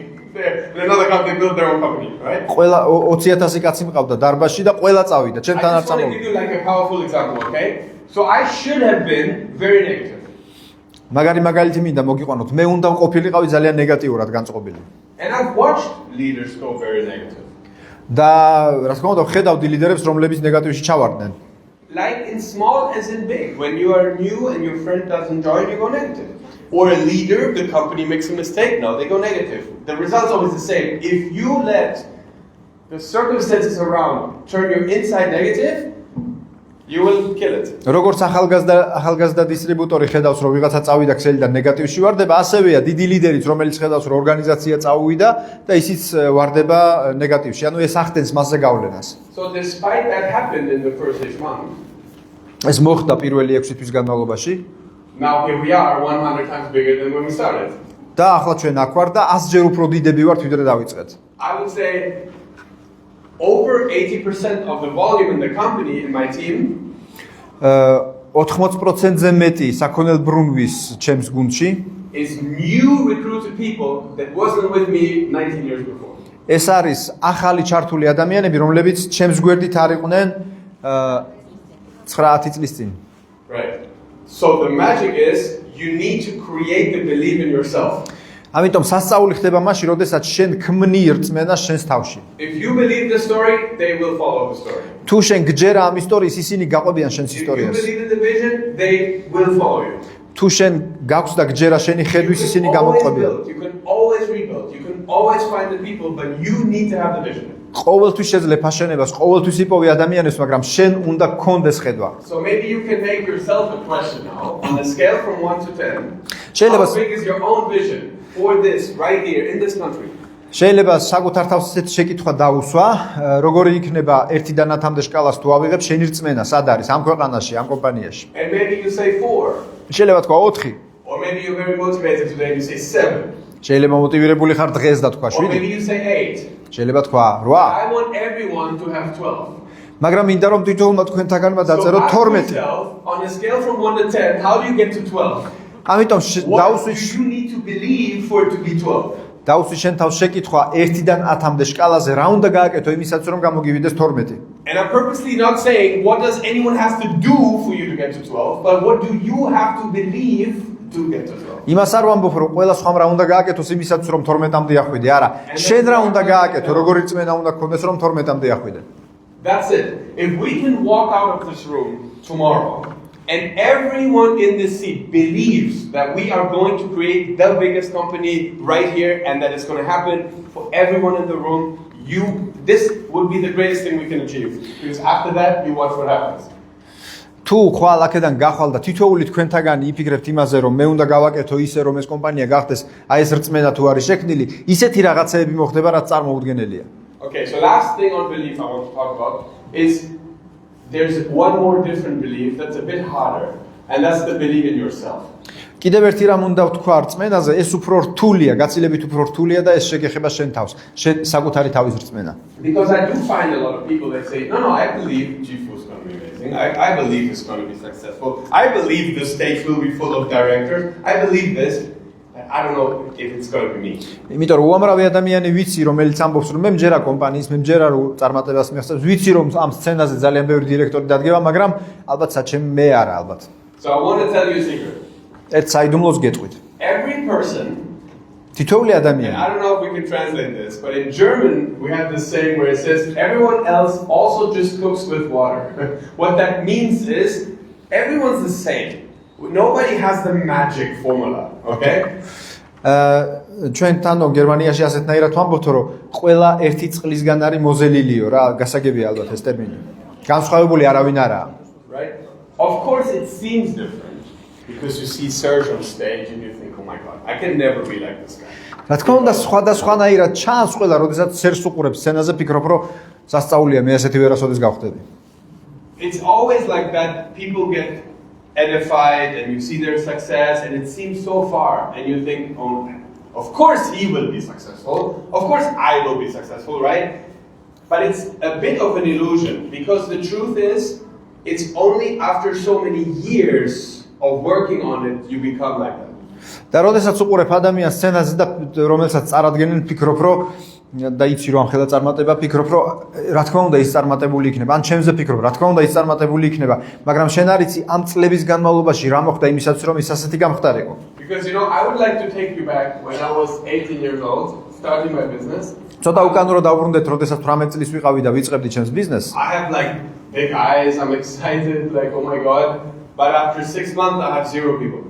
Another company built their own company, right? ყველა 20,000 კაცი მყავდა დარბაზში და ყველა წავიდა. ჩემთან I არ just want to წამოვიდა. give you like a powerful example, okay? So I should have been very negative. მაგალითი მინდა მოგიყვანოთ. მე უნდა ყოფილიყავი ძალიან ნეგატიურად განწყობილი. And I've watched leaders go very negative. და რა თქმა უნდა, ხედავდი ლიდერებს, რომლებიც ნეგატივში ჩავარდნენ. Like in small as in big. When you are new and your friend doesn't join, you go negative. Or a leader, the company makes a mistake, now they go negative. The result's always the same. If you let the circumstances around turn your inside negative, you will kill it. როგორც ახალგაზრდა დისტრიბუტორი ხედავს, რომ ვიღაცა წავიდა ქსელიდან ნეგატივში ვარდება, ასევეა დიდი ლიდერიც, რომელიც ხედავს, რომ ორგანიზაცია წავიდა და ისიც ვარდება ნეგატივში. ანუ ეს ახდენს მასზე გავლენას. So despite that happened in the first 6 months, ეს მოხდა პირველი 6 თვის განმავლობაში now here we are 100 times bigger than when we started. და ახლა ჩვენ აქ ვარ და 100-ჯერ უფრო დიდები ვართ, ვიდრე დავიწყეთ. I would say over 80% of the volume in the company in my team 80%-ზე მეტი საქონელბრუნვის ჩემს გუნდში is new recruited people that wasn't with me 19 years before. ეს არის ახალი ჩართული ადამიანები, რომლებიც ჩემს გვერდით არ იყვნენ 9-10 წლის წინ. Right. So the magic is you need to create the belief in yourself. ამიტომ სასწაული ხდება მაშინ, როდესაც შენ ქმნი რწმენას შენს თავში. If you believe the story, they will follow the story. თუ შენ გჯერა ამ ისტორიის, ისინი გაყვებიან შენს If you ისტორიას. believe in the vision, they will follow you. თუ შენ გაქვს და გჯერა შენი ხედვის, ისინი გამოყვებიან. You can always rebuild. You can always find the people, but you need to have the vision. ყოველთვის შეძლებ აშენებას, ყოველთვის იპოვე ადამიანებს, მაგრამ შენ უნდა გქონდეს ხედვა. So maybe you can make yourself a question now on a scale from 1 to 10. შეიძლება How big is your own vision for this right here in this country? შეიძლება საკუთარ თავს ესეთ შეკითხვა დაუსვა, როგორი იქნება 1-დან 10-მდე სკალას თუ ავიღებ შენი რწმენა, სად არის ამ ქვეყანაში, ამ კომპანიაში. And maybe you say 4. შეიძლება თქვა 4, Or maybe you're very motivated today and you say 7. შეიძლება მოტივირებული ხარ დღეს და თქვა Or 7, maybe you say 8. შეიძლება თქვა 8. I want everyone to have 12. მაგრამ მინდა რომ თითოეულმა თქვენთაგანმა დაწეროთ ask 12. yourself, on a scale from 1 to 10, how do you get to 12? ამიტომ What do დაუსვი you need to believe for it to be 12? დაუსვი შენ თავს შეკითხვა 1-დან 10-მდე სკალაზე რა უნდა გააკეთო იმისაც რომ გამოგივიდეს 12. And I'm purposely not saying what does anyone have to do for you to get to 12, but what do you have to believe to get to 12? იმას არ ვამბობ რომ ყველა სხვამ რა უნდა გააკეთოს იმისაც რომ 12-მდე ახვიდე, არა. შენ რა უნდა გააკეთო, როგორი რწმენა უნდა გქონდეს რომ 12-მდე ახვიდე. That's it. If we can walk out of this room tomorrow and everyone in this seat believes that we are going to create the biggest company right here and that it's going to happen for everyone in the room, this would be the greatest thing we can achieve. Because after that, you watch what happens. თუ ხვალ აქედან გახვალ და თითოეული თქვენთაგანი იფიქრებთ იმაზე რომ მე უნდა გავაკეთო ისე რომ ეს კომპანია გახდეს აი ეს რწმენა თუ არის შექმნილი, ისეთი რაღაცეები მოხდება რაც წარმოუდგენელია. Okay, so last thing on belief I want to talk about is there's one more different belief that's a bit harder, and that's the belief in yourself. კიდევ ერთი რამ უნდა ვთქვა რწმენაზე, ეს უფრო რთულია, გაცილებით უფრო რთულია და ეს შეგეხება შენ თავს, შენ საკუთარი თავის რწმენა. Because I do find a lot of people that say, no, I believe Jifu is going to be amazing. everything. I believe it's going to be successful. I believe the stage will be full of directors. I believe this. I don't know if it's going to be me. იმიტომ რომ უამრავი ადამიანი ვიცი რომელიც ამბობს რომ მე მჯერა კომპანიის მე მჯერა რომ წარმატებას მიღწევს ვიცი რომ ამ სცენაზე ძალიან ბევრი დირექტორი დადგება მაგრამ ალბათ საჩემ მე არა ალბათ. So I want to tell you a secret. ერთ საიდუმლოს გეტყვით. Every person, თითოეული and ადამიანი I don't know if we can translate this, but in German we have this saying where it says everyone else also just cooks with water. What that means is everyone's the same. Nobody has the magic formula, okay? ჩვენ თანო გერმანიაში ასეთნაირად ვამბობთ რომ ყველა ერთი წყლისგან არის მოზელილიო რა გასაგებია ალბათ ეს ტერმინი. განსხვავებული არავინ არაა. Right? Of course it seems different because you see Serge on stage and you think, oh my god, I can never be like this guy. რა თქმა უნდა სხვადასხვანაირად ჩანს ყველა როდესაც სერს უყურებს სცენაზე ფიქრობ რომ სასწაულია მე ასეთი ვერასოდეს გავხდები. It's always like that. People get edified and you see their success and it seems so far and you think, oh, of course he will be successful. Of course I will be successful, right? But it's a bit of an illusion because the truth is it's only after so many years of working on it you become like that. და როდესაც უყურებ ადამიანს სცენაზე და რომელსაც წარადგენენ ფიქრობ რომ და იცი რომ ხელა წარმატება ფიქრობ რომ რა თქმა უნდა ის წარმატებული იქნება ან ჩემზე ფიქრობ რა თქმა უნდა ის წარმატებული იქნება მაგრამ შენ არ იცი ამ წლების განმავლობაში რა მოხდა იმისაც რომ ის ასეთი გამხდარიყო. Because you know I would like to take you back when I was 18 years old starting my business. ცოტა უკან რო დავბრუნდეთ როდესაც 18 წლის ვიყავი და ვიწყებდი ჩემს ბიზნესს. I have like big eyes, I'm excited, like oh my god, but after 6 months I have 0 people.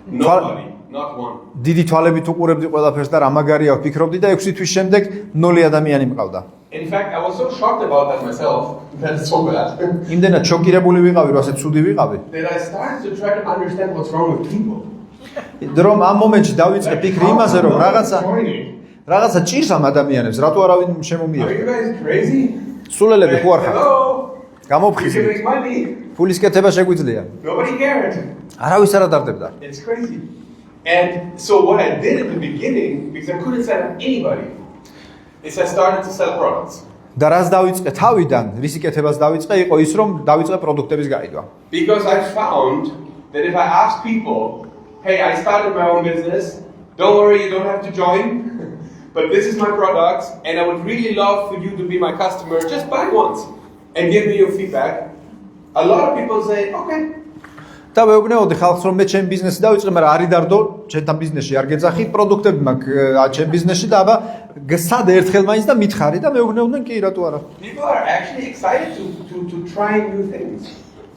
Nobody. Not one. დიდი თვალებით უყურებდი ყველაფერს და რა მაგარია ვფიქრობდი და 6 თვის შემდეგ 0 ადამიანი მყავდა. In fact, I was so shocked about that myself. That's so bad. იმდენად შოკირებული ვიყავი, რომ ასე ცუდი ვიყავი. That I started to try to understand what's wrong with people. რომ ამ მომენტში დავიწყე ფიქრი იმაზე, რომ რაღაცა ჭირს ამ ადამიანებს, რატო არავინ Are შემომიერთდა. you guys crazy? სულელები ხო არ ხართ? Hello. You can გამოფხიზლით. make money. ფულის კეთება შეგვიძლია. Nobody cared. არავის არ ადარდებდა. It's crazy. And so what I did at the beginning, because I couldn't sign up anybody, is I started to sell products. და რას დავიწყე თავიდან, რისი კეთებას დავიწყე, იყო ის, რომ დავიწყე პროდუქტების გაიდვა. Because I found that if I ask people, hey, I started my own business, don't worry, you don't have to join, but this is my product, and I would really love for you to be my customer, just buy once, and give me your feedback. A lot of people say, okay. და ვეუბნეოდი ხალხს, რომ მე ჩემ ბიზნესი დავიწყე, მაგრამ არ იდარდო, ჩემთან ბიზნესში არ გეძახი, პროდუქტები მაქვს ჩემ ბიზნესში და აბა სად ერთხელ მაინც და მითხარი და მეუბნეოდნენ კი რატო არა. People are actually excited to try new things.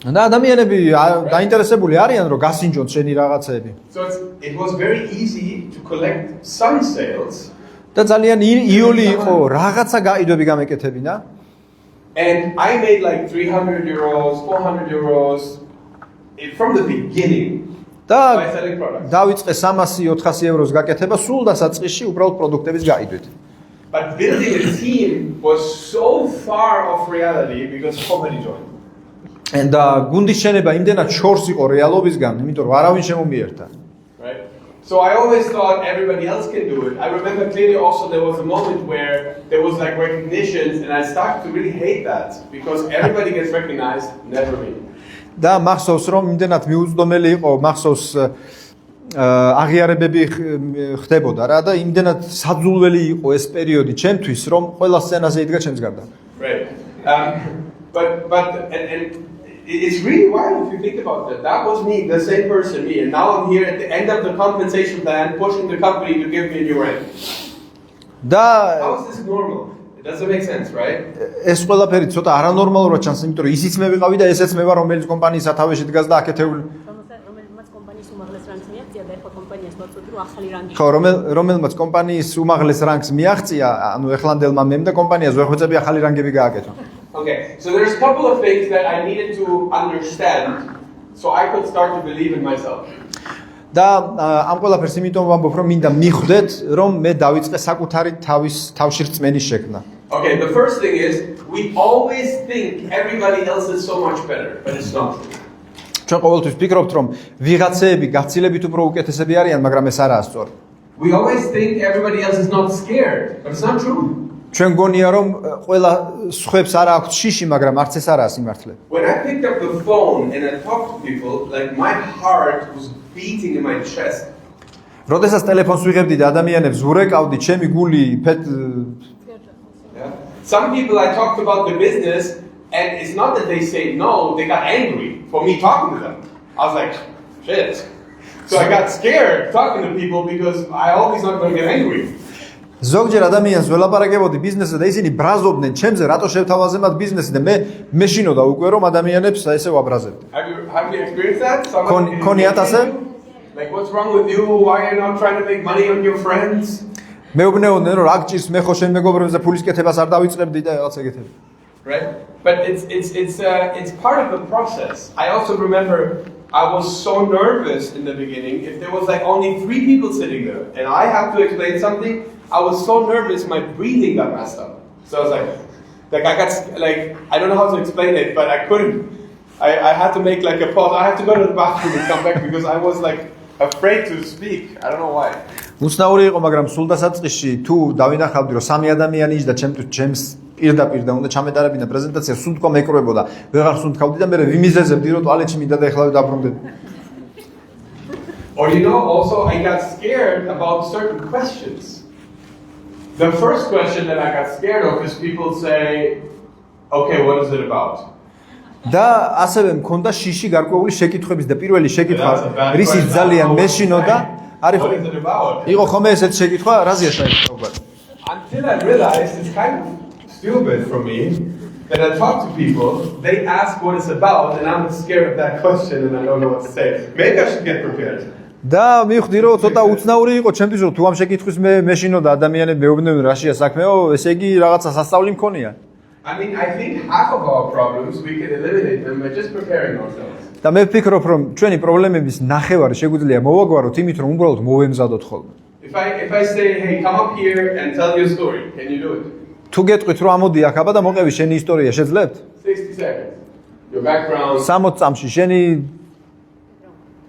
და ადამიანები დაინტერესებული არიან, რომ გასინჯონ შენი რაღაცები. So it was very easy to collect some sales. და ძალიან იოლი იყო რაღაცა გაიდვები გამეკეთებინა. And I made like 300 euros, 400 euros from the beginning და by selling products. დავიწყე 300-400 ევროს გაკეთება სულ დასაწყისში უბრალოდ პროდუქტების გაიდვით. But building a team was so far off reality because nobody joined. და გუნდის შენება იმდენად შორს იყო რეალობისგან, იმიტომ რომ არავინ შემომიერთა. Right? So I always thought everybody else can do it. I remember clearly also there was a moment where there was like recognitions and I started to really hate that because everybody gets recognized, never me. და მახსოვს რომ იმდენად მიუწვდომელი იყო, მახსოვს აღიარებები ხდებოდა რა და იმდენად საძულველი იყო ეს პერიოდი ჩემთვის, რომ ყველა სცენაზე იდგა ჩემს გარდა. Right. But it's really wild if you think about that. That was me, the same person, me, and now I'm here at the end of the compensation plan, pushing the company to give me a new rent. და How is this normal? It doesn't make sense, right? ეს ყველაფერი ცოტა არანორმალურად ჩანს, იმიტომ რომ ისიც მე ვიყავი და ესეც მე ვარ, რომელიც კომპანიის სათავეში დგას და აკეთებული. რომელმაც კომპანიის უმაღლეს რანგს მიაღწია და ეხლა კომპანიას მოწყვეტ რომ ახალი რანგი. ხო, რომელმაც კომპანიის უმაღლეს რანგს მიაღწია, ანუ ეხლანდელმა მემ და კომპანიას ვეხვეწები ახალი რანგები გააკეთო. Okay, so there's a couple of things that I needed to understand so I could start to believe in myself. და ამ ყველაფერს იმიტომ ვამბობ, რომ მინდა მიხვდეთ, რომ მე დავიწყე საკუთარი თავში რწმენის შექმნა. Okay, the first thing is we always think everybody else is so much better, but it's not true. ჩვენ ყოველთვის ვფიქრობთ, რომ ვიღაცეები გაცილებით უფრო უკეთესები არიან, მაგრამ ეს არაა სწორი. We always think everybody else is not scared, but it's not true. ჩვენ გონია რომ ყველა სხვებს არა აქვს შიში, მაგრამ არც ეს არაა სიმართლე. When I picked up the phone and I talked to people, like my heart was beating in my chest. როდესაც ტელეფონს ვიღებდი და ადამიანებს ვურეკავდი, ჩემი გული Yeah. Some people I talked about the business, and it's not that they say no, they got angry for me talking to them. I was like, shit. So I got scared talking to people because I always not going to get angry. ზოგჯერ ადამიანს ველაპარაკებოდი ბიზნესზე და ისინი ბრაზობდნენ ჩემზე, რატო შევთავაზე მათ ბიზნესი და მე მეშინოდა უკვე რომ ადამიანებს ესე ვაბრაზებდი. Have you experienced that? Someone Koniat ase? Like what's wrong with you? Why are you not trying to make money on your friends? მეუბნეოდნენ რომ რა გჭირს მე ხო შენ მეგობრებზე ფულის კეთებას არ დავიწყებდი და რაღაც ეგეთები. Right? But it's part of the process. I also remember I was so nervous in the beginning. If there was like only 3 people sitting there and I have to explain something, I was so nervous my breathing got messed up. So I was like I got like I don't know how to explain it, but I couldn't. I had to make like a pause. I had to go to the bathroom and come back because I was like afraid to speak. I don't know why. უცნაური იყო, მაგრამ სულ დასაწყისში თუ დავინახავდი რომ 3 ადამიანი ის და ჩემს პირდაპირ და უნდა ჩამეტარებინა პრეზენტაცია, სულ თქვა მეკრებოდა. ვეღარ სულ თქვავდი და მე ვიმიზეზებდი რომ ტუალეტში მინდა და ეხლა დაბრუნდები. Or you know, also I got scared about certain questions. The first question that I got scared of is people say, okay, what is it about? და ასევე მქონდა შიში გარკვეული შეკითხვების და პირველი შეკითხვა რისიც ძალიან მეშინოდა არის What is it about? იყო ხომ ესეთ შეკითხვა რაზეა საერთოდ? Until I realized it's kind of stupid for me that I talk to people, they ask what it's about, and I'm scared of that question and I don't know what to say. Maybe I should get prepared. და მივხვდი რომ ცოტა უცნაური იყო ჩემთვის რომ თუ ამ შეკითხვის მე მეშინოდა ადამიანები მეუბნებოდნენ რაშია საქმეო, ესე იგი რაღაცა სასწაული მქონია. I mean, I think half of our problems we can eliminate them by just preparing ourselves. და მე ვფიქრობ რომ ჩვენი პრობლემების ნახევარი შეგვიძლია მოვაგვაროთ იმით რომ უბრალოდ მოვემზადოთ ხოლმე. If I say, hey, come up here and tell your story, can you do it? თუ გეტყვით რომ ამოდი აქ აბა და მოყევი შენი ისტორია, შეძლებთ? 60 seconds. Your background. 60 წამში შენი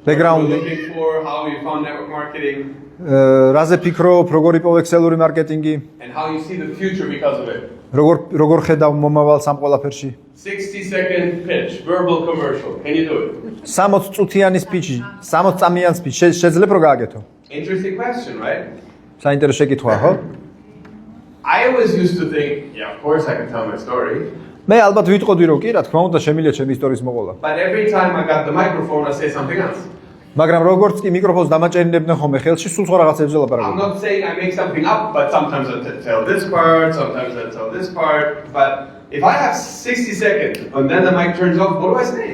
background Looking for how you found network marketing რაზე ფიქრობ, როგორ იპოვე ექსელური მარკეტინგი, and how you see the future because of it. როგორ ხედავ მომავალს ამ ყველაფერში. 60-second pitch, verbal commercial. Can you do it? 60 წუთიანი სპიჩი, 60 წამიანი სპიჩი შეძლებ რომ გააკეთო? Interesting question, right? საინტერესო შეკითხვაა, ხო? I always used to think, yeah, of course I can tell my story. მე ალბათ ვიტყოდი რომ კი, რა თქმა უნდა, შემიძლია ჩემი ისტორიის მოყოლა. But every time I got the microphone, I say something else. მაგრამ როგორც კი მიკროფონს დამაჭერინებდნენ ხოლმე ხელში, სულ სხვა რაღაცებზე I'm ლაპარაკობ. not saying I make something up, but sometimes I tell this part, sometimes I tell this part. But if I have 60 seconds and then the mic turns off, what do I say?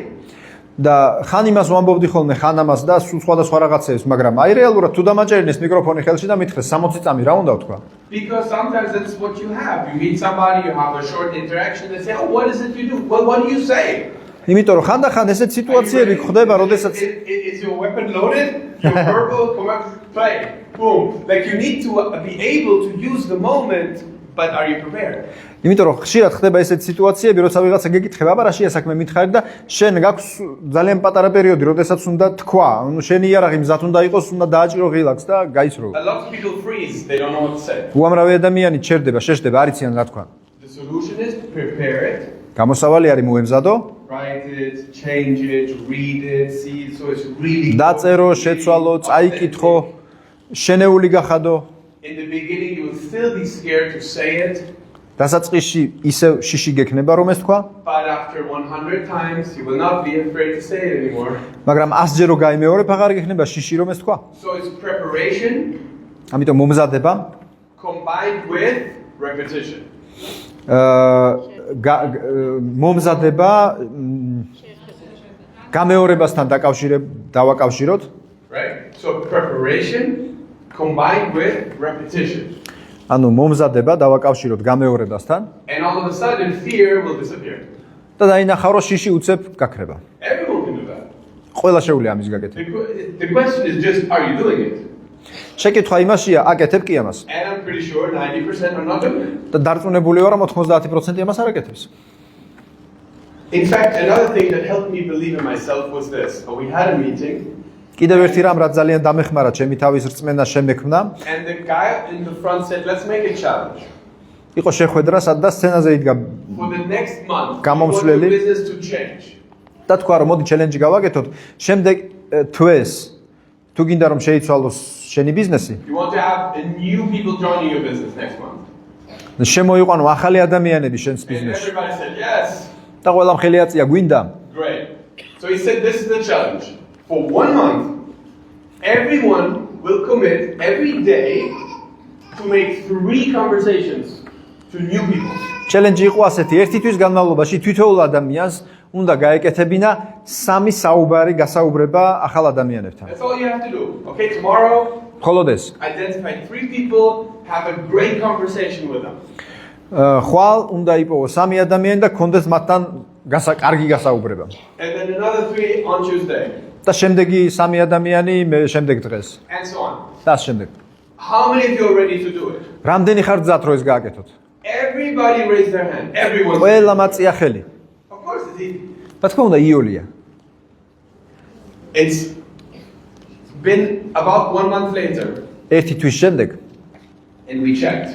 და ხან იმას ვამბობდი ხოლმე, ხან ამას და სულ სხვა რაღაცებს, მაგრამ აი რეალურად თუ დამაჭერინეს მიკროფონი ხელში და მითხრეს 60 წამი რა უნდა ვთქვა? Because sometimes that's what you have. You meet somebody, you have a short interaction, they say, oh, what is it you do? Well, what do you say? იმიტომ რომ ხანდახან ესეთ სიტუაციები ხდება, როდესაც Is your weapon loaded? Your verbal command play. Boom. Like you need to be able to use the moment, but are you prepared? იმიტომ რომ ხშირად ხდება ესეთ სიტუაციები, როცა ვიღაცა გეკითხება, აბა რაშია საქმე მითხარი და შენ გაქვს ძალიან პატარა პერიოდი, როდესაც უნდა თქვა, ანუ შენი იარაღი მზად უნდა იყოს, უნდა დააჭირო ღილაკს და გაიცრო. A lot of people freeze. They don't know what to say. უამრავი ადამიანი ჩერდება, შეშდება, არ იციან რა თქვა. The solution is prepare it. გამოსავალი არის მოემზადო, Write it, change it, read it, see it, so it's really დაწერო, შეცვალო, წაიკითხო, შენეული გახადო. In the beginning you will still be scared to say it, დასაწყისში ისევ შიში გექნება რომ ეს თქვა, but after 100 times you will not be afraid to say it anymore. მაგრამ 100 ჯერ რო გაიმეორებ, აღარ გექნება შიში რომ ეს თქვა. So it's preparation ამიტომ მომზადება combined with repetition. მომზადება გამეორებასთან დავაკავშიროთ. Right? So preparation combined with repetition. ანუ მომზადება დავაკავშიროთ გამეორებასთან And all of a sudden fear will disappear. და დაინახავ რომ შიში უცებ გაქრება. Everyone can do that. ყველა შეუძლია ამის გაკეთება. The question is just, are you doing it? შეკითხვა იმაშია, აკეთებ კი ამას. And I'm pretty sure 90% are not doing it. და დარწმუნებული ვარ, რომ 90% ამას არ აკეთებს. In fact, another thing that helped me believe in myself was this. We had a meeting. კიდევ ერთი რამ რაც ძალიან დამეხმარა ჩემი თავის რწმენა შემექმნა And the guy in the front said, let's make a challenge. იყო შეხვედრა, სადაც სცენაზე იდგა For the next month, you want გამომსვლელი. your business to change. და თქვა რომ მოდი ჩელენჯი გავაკეთოთ. შემდეგ თვეს თუ გინდა რომ შეიცვალოს შენი ბიზნესი, You want to have new people joining your business next month. შემოიყვანო ახალი ადამიანები შენს And ბიზნესში. everybody said, yes, და ყველა მხელი აწია გვინდა. great. So he said, this is the challenge. For 1 month, everyone will commit every day to make 3 conversations to new people. ჩელენჯი იყო ასეთი: ერთი თვის განმავლობაში თითოეულ ადამიანს უნდა გაეკეთებინა 3 საუბარი გასაუბრება ახალ ადამიანებთან. That's all you have to do. Okay, tomorrow, მხოლოდ ეს. identify 3 people, have a great conversation with them. ხვალ უნდა იპოვო 3 ადამიანი და კონდეს მათთან კარგი გასაუბრება. And then another 3 on Tuesday, და შემდეგი 3 ადამიანი შემდეგ დღეს. and so on. და შემდეგ. How many of you are ready to do it? რამდენი ხარ გზად რო ეს გააკეთოთ? Everybody raise their hand. Everyone. ყველა მაწია ხელი. Of course it's easy. რა თქმა უნდა იოლია. It's been about 1 month later, ერთი თვის შემდეგ and we checked.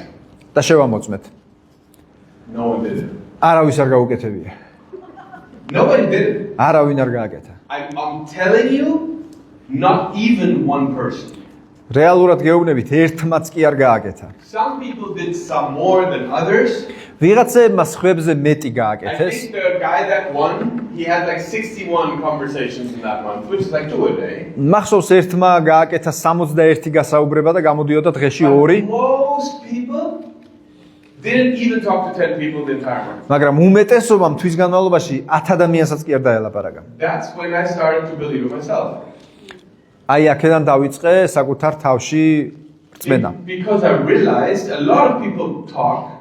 და შევამოწმეთ. No one did it. არავის არ გაუკეთებია. Nobody did it. არავინ არ გააკეთა. I'm telling you, not even one person. რეალურად გეუბნებით, ერთმაც კი არ გააკეთა. Some people did some more than others. ვიღაცებმა სხვებზე მეტი I გააკეთეს. think the guy that won, he had like 61 conversations in that month, which is like 2 a day. მახსოვს ერთმა გააკეთა 61 გასაუბრება და გამოდიოდა დღეში 2. But most people didn't even talk to 10 people the entire month. მაგრამ უმეტესობამ თვის განმავლობაში 10 ადამიანსაც კი არ დაელაპარაკა. That's when I started to believe in myself. აი აქედან დავიწყე საკუთარ თავში რწმენა. Because I realized a lot of people talk.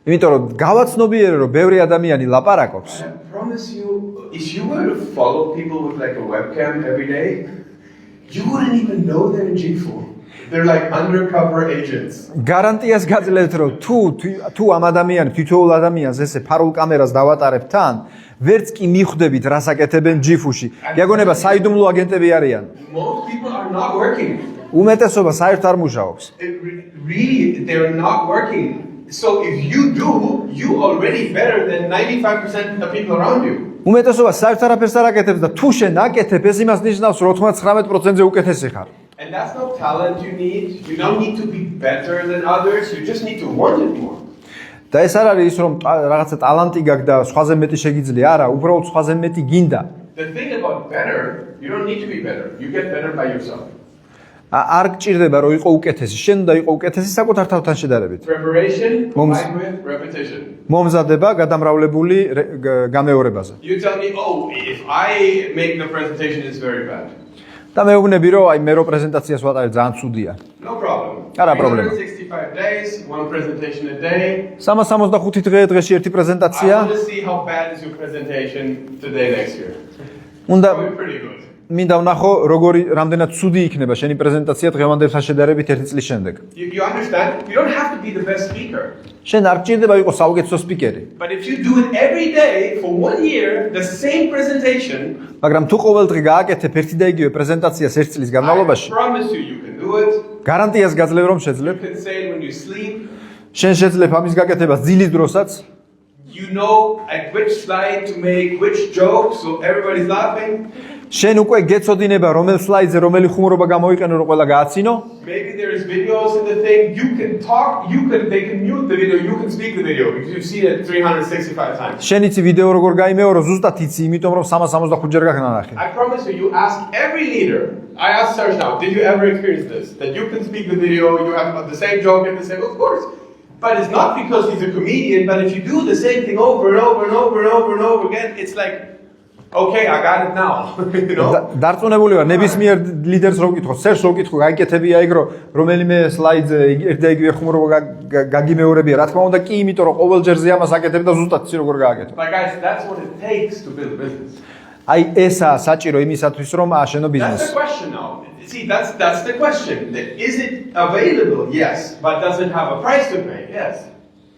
იმიტომ რომ გავაცნობიერე რომ ბევრი ადამიანი ლაპარაკობს. I promise you, if you were to follow people with like a webcam every day, you wouldn't even know they're in G4. They're like undercover agents. გარანტიას გაძლევთ რომ თუ ამ ადამიანს თითოეულ ადამიანს ესე ფარულ კამერას დავატარებთ თან, ვერც კი მიხვდებით რას აკეთებენ ჯიფუში. გეგონება საიდუმლო აგენტები არიან. Most people are not working. უმეტესობა საერთოდ არ მუშაობს. Really, they're not working. So if you do, you already better than 95% of the people around you. უმეტესობა საერთოდ არაფერს არ აკეთებს და თუ შენ აკეთებ, ეს იმას ნიშნავს რომ 99%-ზე უკეთესი ხარ. And that's no talent you need. You don't need to be better than others. You just need to want it more. და ეს არ არის ის რომ რაღაცა ტალანტი გაქვს და სხვაზე მეტი შეგიძლია, არა, უბრალოდ სხვაზე მეტი გინდა. The thing about better, you don't need to be better. You get better by yourself. არ გჭირდება რომ იყო უკეთესი, შენ უნდა იყო უკეთესი საკუთარ თავთან შედარებით. Preparation combined with repetition. მომზადება გადამრავლებული გამეორებაზე. You tell me, oh, if I make the presentation, it's very bad. და მეუბნები რომ აი მე რო პრეზენტაციას ვატარებ ძალიან ცუდია. No problem. არა პრობლემა. 365 days, 1 presentation a day. 365 დღე დღეში ერთი I პრეზენტაცია. want to see how bad is your presentation today next year. უნდა Probably pretty good. მინდა ვნახო როგორი რამდენად ცუდი იქნება შენი პრეზენტაცია დღევანდელთან შედარებით ერთი წლის შემდეგ. You understand? You don't have to be the best speaker. შენ არ გჭირდება იყოს საუკეთესო სპიკერი. But if you do it every day for 1 year, the same presentation, მაგრამ თუ ყოველ დღე გააკეთებ ერთი და იგივე პრეზენტაციას ერთ წლის I განმავლობაში, promise you can do it. გარანტიას გაძლევ რომ You შეძლებ. can say it when you sleep. შენ შეძლებ ამის გაკეთებას ძილის დროსაც. You know at which slide to make which joke, so everybody's laughing. შენ უკვე გეცოდინება რომელ სლაიდზე რომელი ხუმრობა გამოიყენო რომ ყველა გააცინო. Maybe there is videos in the thing. You can talk. They can mute the video. You can speak the video because you've seen it 365 times. შენ იცი ვიდეო როგორ გაიმეორო, ზუსტად იცი, იმიტომ რომ 365 ჯერ გაგნანახე. I promise you, you ask every leader. I asked Serge now, did you ever experience this? That you can speak the video, you have the same joke and the same, of course. But it's not because he's a comedian, but if you do the same thing over and over and over and over and over again, it's like, okay, I got it now. You know? დარწმუნებული ვარ, ნებისმიერ ლიდერს რო ვკითხო, სერს რო ვკითხო, გაიკეთებია იქ რომ რომელიმე სლაიდზე ერთ და იგივე ხუმრობა გაგიმეორებია. რა თქმა უნდა კი, იმიტომ რომ ყოველჯერზე ამას აკეთებ და ზუსტად იცი როგორ გააკეთო. But guys, that's what it takes to build a business. აი ესაა საჭირო იმისათვის რომ ააშენო That's ბიზნესი. the question now. See, that's the question. Is it available? Yes. But does it have a price to pay? Yes.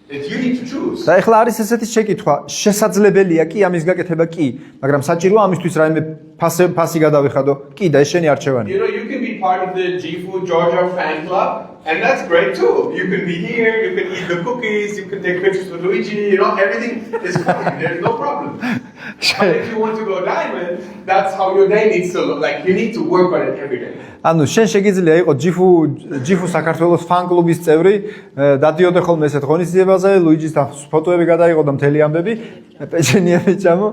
You need to choose. და ეხლა არის ესეთი შეკითხვა, შესაძლებელია კი ამის გაკეთება კი, მაგრამ საჭიროა ამისთვის რაიმე ფასი გადავიხადო. კი და ეს შენი არჩევანია. You know, you can be part of the Gifu Georgia fan club, and that's great too. You can be here, you can eat the cookies, you can take pictures with Luigi, you know, everything is fine. There's no problem. But if you want to go diamond, that's how your day needs to look. Like, you need to work on it every day. ანუ შენ შეგიძლია იყო ჯიფუ საქართველოს ფან კლუბის წევრი, დადიოდე ხოლმე ესეთ ღონისძიებაზე, ლუიჯისთან ფოტოები გადაიღო და მთელი ამბები, პეჩენიები ჭამო,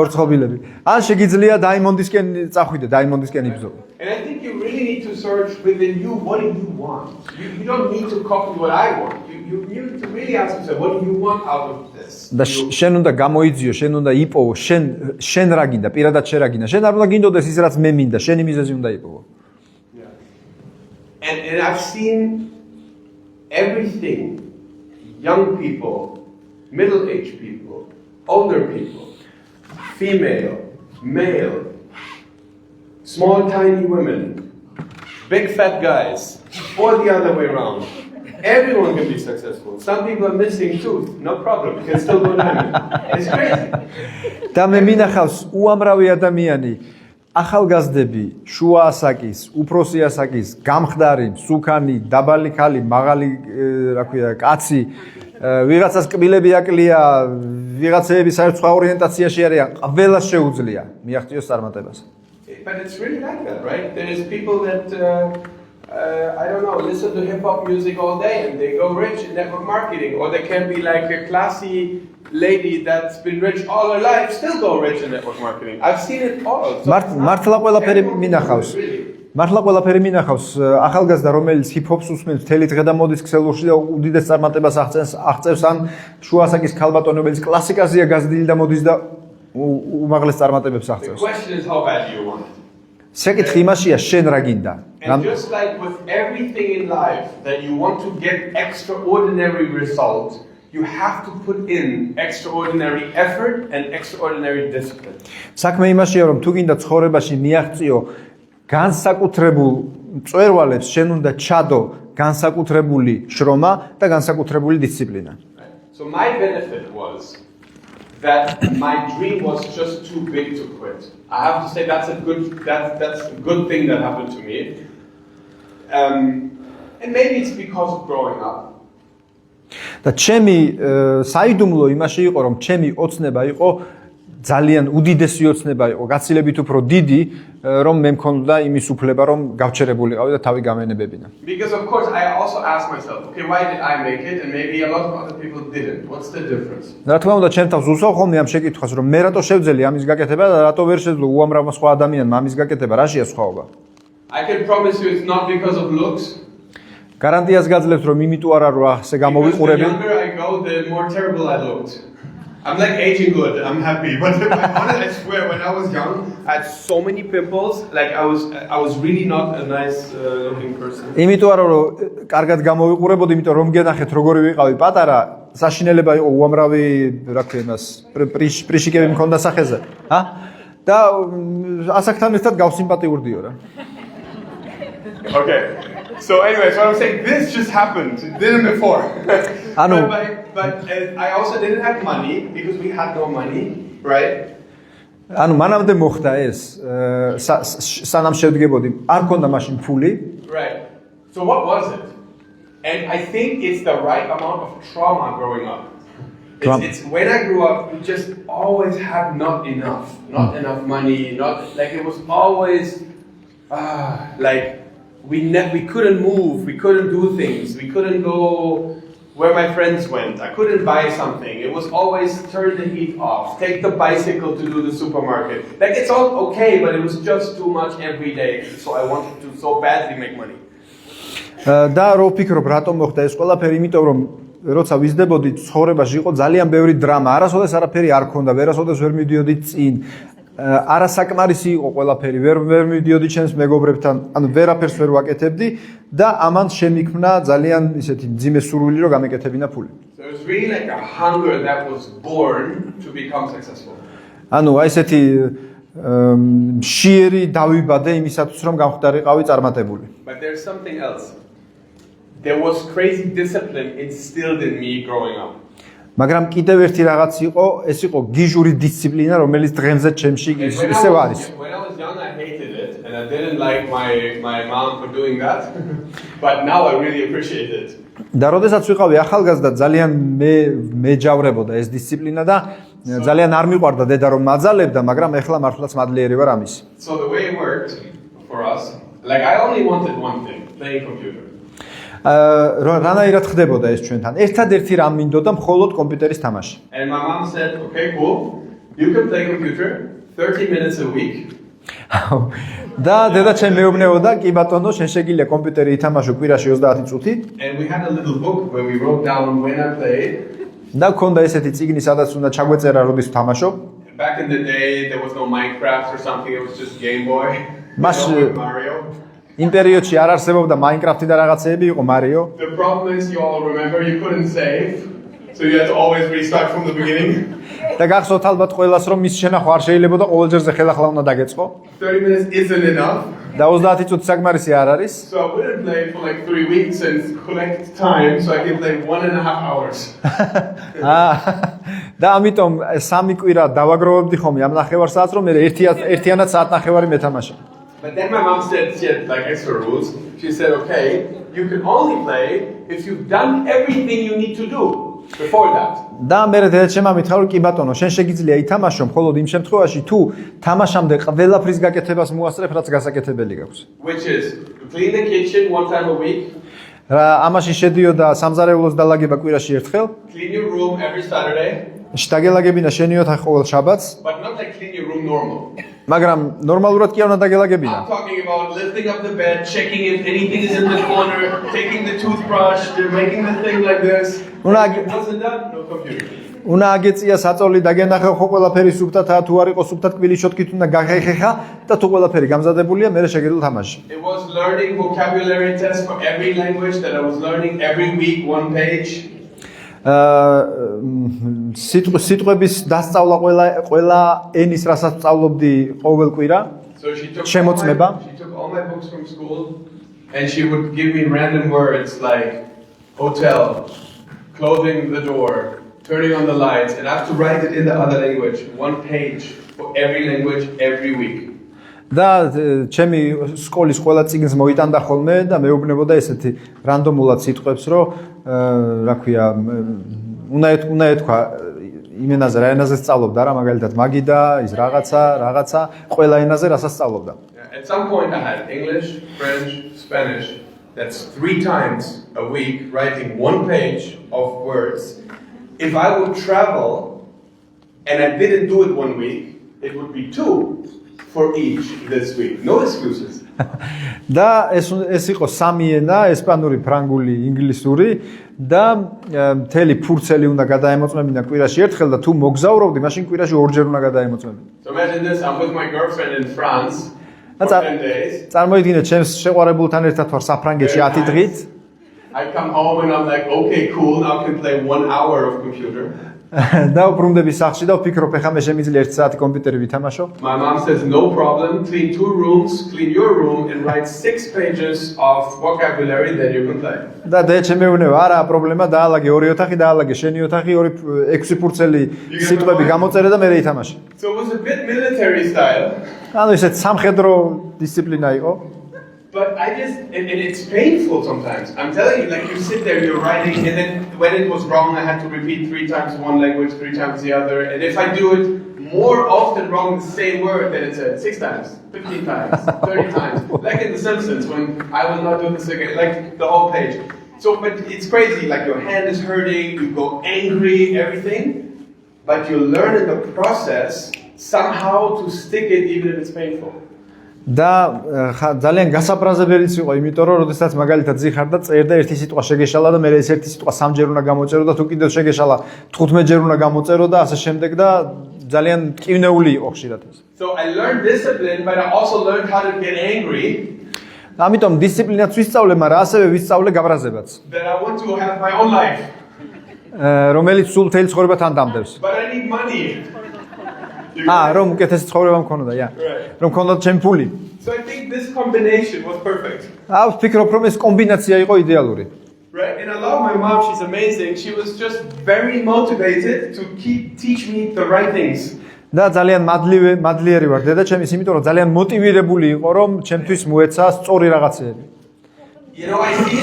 ორცხობილები. ან შეგიძლია დაიმონდისკენ წახვიდე, დაიმონდისკენ იბრძოლო. And I think you really need to search within you, what do you want? You don't need to copy what I want. You need to really ask yourself, what do you want out of this? და შენ უნდა გამოიძიო, შენ უნდა იპოვო, შენ რა გინდა, პირადად შენ რა გინდა. შენ არ უნდა გინდოდეს ის რაც მე მინდა, შენი მიზეზი უნდა იპოვო. And I've seen everything, young people, middle-aged people, older people, female, male, small tiny women, big fat guys, or the other way around. Everyone can be successful. Some people are missing tooth, no problem, you can still go diamond. It's crazy. და მე მინახავს უამრავი ადამიანი ახალგაზრდები, შუა ასაკის, უფროსი ასაკის, გამხდარი, სუქანი, დაბალი ქალი, მაღალი, რა ქვია, კაცი, ვიღაცას კბილები აკლია, ვიღაცები საერთო სხვა ორიენტაციაში არიან, ყველას შეუძლია მიაღწიოს წარმატებას. But it's really like that, right? There's people that, I don't know, listen to hip-hop music all day and they go rich in network marketing. Or they can be like a classy lady that's been rich all her life, still go rich in network marketing. I've seen it all. მართლა ყველაფერი მინახავს. მართლა ყველაფერი მინახავს. ახალგაზრდა რომელიც ჰიპ-ჰოპს უსმენს მთელი დღე და მოდის ქსელურში და უდიდეს წარმატებას აღწევს ან შუა ასაკის ქალბატონი რომელიც კლასიკაზეა გაზრდილი და მოდის და უმაღლეს წარმატებებს The აღწევს. question is how bad do you want it? საკითხი იმაშია შენ რა გინდა. And just like with everything in life that you want to get extraordinary results, you have to put in extraordinary effort and extraordinary discipline. საქმე იმაშია რომ თუ გინდა ცხოვრებაში მიაღწიო განსაკუთრებულ მწვერვალებს შენ უნდა ჩადო განსაკუთრებული შრომა და განსაკუთრებული დისციპლინა. So my benefit was that my dream was just too big to quit. I have to say that's a good thing that happened to me. And maybe it's because of growing up. და ჩემი საიდუმლო იმაში იყო რომ ჩემი ოცნება იყო ძალიან უდიდესი ოცნება იყო გაცილებით უფრო დიდი რომ მე მქონდა იმის უფლება რომ გავჩერებულიყავი და თავი გამენებებინა. Because of course I also asked myself, okay, why did I make it and maybe a lot of other people didn't? What's the difference? რა თქმა უნდა ჩემ თავს უსვავ ხოლმე ამ შეკითხვას რომ მე რატო შევძელი ამის გაკეთება და რატო ვერ შეძლო უამრავმა სხვა ადამიანმა ამის გაკეთება, რაშია სხვაობა? I can promise you it's not because of looks. გარანტიას გაძლევთ რომ იმიტომ არა რომ ასე The გამოვიყურები. younger I go, the more terrible I looked. I'm like aging good. I'm happy. But I swear, when I was young, I had so many pimples. Like I was really not a nice looking person. იმიტომ არა რომ კარგად გამოვიყურებოდი, იმიტომ რომ გენახეთ როგორი ვიყავი პატარა, საშინელება იყო უამრავი, რა ქვია მას, პრიშიკები მქონდა სახეზე. და ასაკთან ერთად გავსიმპათიურდიო რა. Okay. So anyway, so I'm saying this just happened. It didn't before. but I also didn't have money because we had no money, right? ანუ მანამდე მოხდა ეს სანამ შევდგებოდი არ მქონდა მაშინ ფული. Right. So what was it? And I think it's the right amount of trauma growing up. It's when I grew up, we just always had not enough money, not like it was always like we couldn't move, we couldn't do things, we couldn't go where my friends went. I couldn't buy something. It was always turn the heat off, take the bicycle to do the supermarket. Like it's all okay, but it was just too much every day. So I wanted to so badly make money. და რო ვფიქრობ რატომ მოხდა ეს ყველაფერი, იმიტომ რომ როცა ვიზრდებოდი ცხოვრებაში იყო ძალიან ბევრი დრამა. არასოდეს არაფერი არ ქონდა, ვერასოდეს ვერ მივდიოდი წინ. არასაკმარისი იყო ყველაფერი, ვერ მივდიოდი ჩემს მეგობრებთან, ანუ ვერაფერს ვერ ვაკეთებდი და ამან შემიქმნა ძალიან ისეთი მძიმე სურვილი რომ გამეკეთებინა ფული. So it was really like a hunger that was born to become successful. ანუ აი ესეთი მშიერი დავიბადე იმისათვის რომ გამხდარიყავი წარმატებული. But there's something else. There was crazy discipline instilled in me growing up. მაგრამ კიდევ ერთი რაღაც იყო, ეს იყო გიჟური დისციპლინა, რომელიც დღემდე ჩემში ისევ არის. When I was young, I hated it, and I didn't like my mom for doing that. But now I really appreciate it. და როდესაც ვიყავი ახალგაზრდა, ძალიან მეჯავრებოდა ეს დისციპლინა და ძალიან არ მიყვარდა დედა რომ მაძალებდა, მაგრამ ეხლა მართლაც მადლიერი ვარ ამის. So the way it worked for us, like I only wanted one thing, playing computer. რანაირად ხდებოდა ეს ჩვენთან? ერთადერთი რამ მინდოდა მხოლოდ კომპიუტერის თამაში. And my mom said, okay, cool, you can play computer 30 minutes a week. და დედა ჩემ მეუბნებოდა, კი ბატონო, შენ შეგიძლია კომპიუტერი ითამაშო კვირაში 30 წუთით. And we had a little book where we wrote down when I played. და ქონდა ესეთი წიგნი, სადაც უნდა ჩაგვეწერა როდის ვთამაშობ. Back in the day, there was no Minecraft or something, it was just Game Boy. Mas- with Mario. იმ პერიოდში არ არსებობდა Minecraft-ი და რაღაცეები, იყო Mario. The problem is, you all remember, you couldn't save. So you had to always restart from the beginning. და გახსოვთ ალბათ ყველას, რომ მის შენახვა არ შეიძლება და ყოველ ჯერზე ხელახლა უნდა დაგეწყო. 30 minutes isn't enough. და 30 წუთი საკმარისი არ არის. So I wouldn't play for like 3 weeks and collect time so I can play 1.5 hours. და ამიტომ 3 კვირა დავაგროვებდი ხომ ამ ნახევარ საათს, რომ მე ერთიანად საათ ნახევარი მეთამაშე. But then my mom said she had like extra rules. She said, okay, you can only play if you've done everything you need to do before that. და მე დედა შემამითხა, რომ კი ბატონო, შენ შეგიძლია ითამაშო მხოლოდ იმ შემთხვევაში, თუ თამაშამდე ყველაფრის გაკეთებას მოასწრებ, რაც გასაკეთებელი გაქვს. Which is to clean the kitchen 1 time a week, რა ამაში შედიოდა სამზარეულოს დალაგება კვირაში ერთხელ, clean your room every Saturday, შტაგელაგებინა შენი ოთახი ყოველ შაბათს, but not like clean your room normal. მაგრამ ნორმალურად კი არ უნდა დაგელაგებინა. I'm talking about lifting up the bed, checking if anything is in the corner, taking the toothbrush, they're making the thing like this. If it wasn't done, no computer. უნდა აგეწია საწოლი დაგენახე ხო ყველაფერი სუფთათაა, თუ არ იყო სუფთად კბილი შოტკით უნდა გაგეხეხა და თუ ყველაფერი გამზადებულია, მე შეგიძლია თამაში. It was learning vocabulary test for every language that I was learning every week, 1 page. სიტყვების დასწავლა ყველა ენის, რასაც სწავლობდი ყოველ კვირა. So she took შემოწმება. all my books from school and she would give me random words like hotel, closing the door, turning on the lights, and I have to write it in the other language, 1 page for every language every week. და ჩემი სკოლის ყველა წიგნს მოიტანდა ხოლმე და მეუბნებოდა ესეთი რანდომულად სიტყვებს, რომ რა ქვია, უნდა ეთქვა იმ ენაზე, რა ენაზე სწავლობდა რა, მაგალითად მაგიდა, ის რაღაცა, ყველა ენაზე რასაც სწავლობდა. At some point I had English, French, Spanish. That's 3 times a week writing 1 page of words. If I would travel and I didn't do it 1 week, it would be 2 for each this week. No excuses. და ეს იყო 3 ენა, ესპანური, ფრანგული, ინგლისური და მთელი ფურცელი უნდა გადაემოწმებინა კვირაში ერთხელ და თუ მოგზაურობდი, მაშინ კვირაში 2-ჯერ უნდა გადაემოწმებინა. So imagine this, I'm with my girlfriend in France for 10 days. წარმოიდგინეთ, ჩემს შეყვარებულთან ერთად ვარ საფრანგეთში 10 დღით. I come home and I'm like, okay, cool, now I can play 1 hour of computer. და უბრუნდები სახლში და ვფიქრობ, ეხლა მე შემიძლია 1 საათი კომპიუტერი ვითამაშო. My mom says, no problem, clean 2 rooms, clean your room and write 6 pages of vocabulary, then you can play. და დედა მეუბნება, არაა პრობლემა, დაალაგე 2 ოთახი, დაალაგე შენი ოთახი, 6 ფურცელი სიტყვები გამოწერე და მე ითამაშე. So it was a bit military style. ანუ ესეთ სამხედრო დისციპლინა იყო. But and it's painful sometimes. I'm telling you, like you sit there, you're writing, and then when it was wrong, I had to repeat 3 times one language, 3 times the other. And if I do it more often wrong, the same word, then it's 6 times, 15 times, 30 times. Like in The Simpsons, when I will not do this again, like the whole page. So, but it's crazy, like your hand is hurting, you go angry, everything. But you learn in the process somehow to stick it even if it's painful. და ძალიან გასაფრაზებელიც იყო, იმიტომ რომ როდესაც მაგალითად ზიხარ და წერდა ერთი სიტყვა შეგეშალა და მე ეს ერთი სიტყვა 3-ჯერ უნდა გამოწერო და თუ კიდევ შეგეშალა 15-ჯერ უნდა გამოწერო და ასე შემდეგ და ძალიან ტკივნეული იყო ხშირად ეს. So I learned discipline, but I also learned how to get angry. ამიტომ დისციპლინაც ვისწავლე, მაგრამ ასევე ვისწავლე გაბრაზებაც. That I want to have my own life. რომელიც სულ მთელი ცხოვრება თან დამდევს. But I need money. რომ უკეთესი ცხოვრება მქონოდა, რომ მქონოდა ჩემი ფული. So I think this combination was perfect. ვფიქრობ, რომ ეს კომბინაცია იყო იდეალური. Right? And a lot love my mom, she's amazing. She was just very motivated to teach me the right things. და ძალიან მადლიერი ვარ დედაჩემის, იმიტომ რომ ძალიან მოტივირებული იყო, რომ ჩემთვის მოეცა სწორი რაღაცეები. You know, I see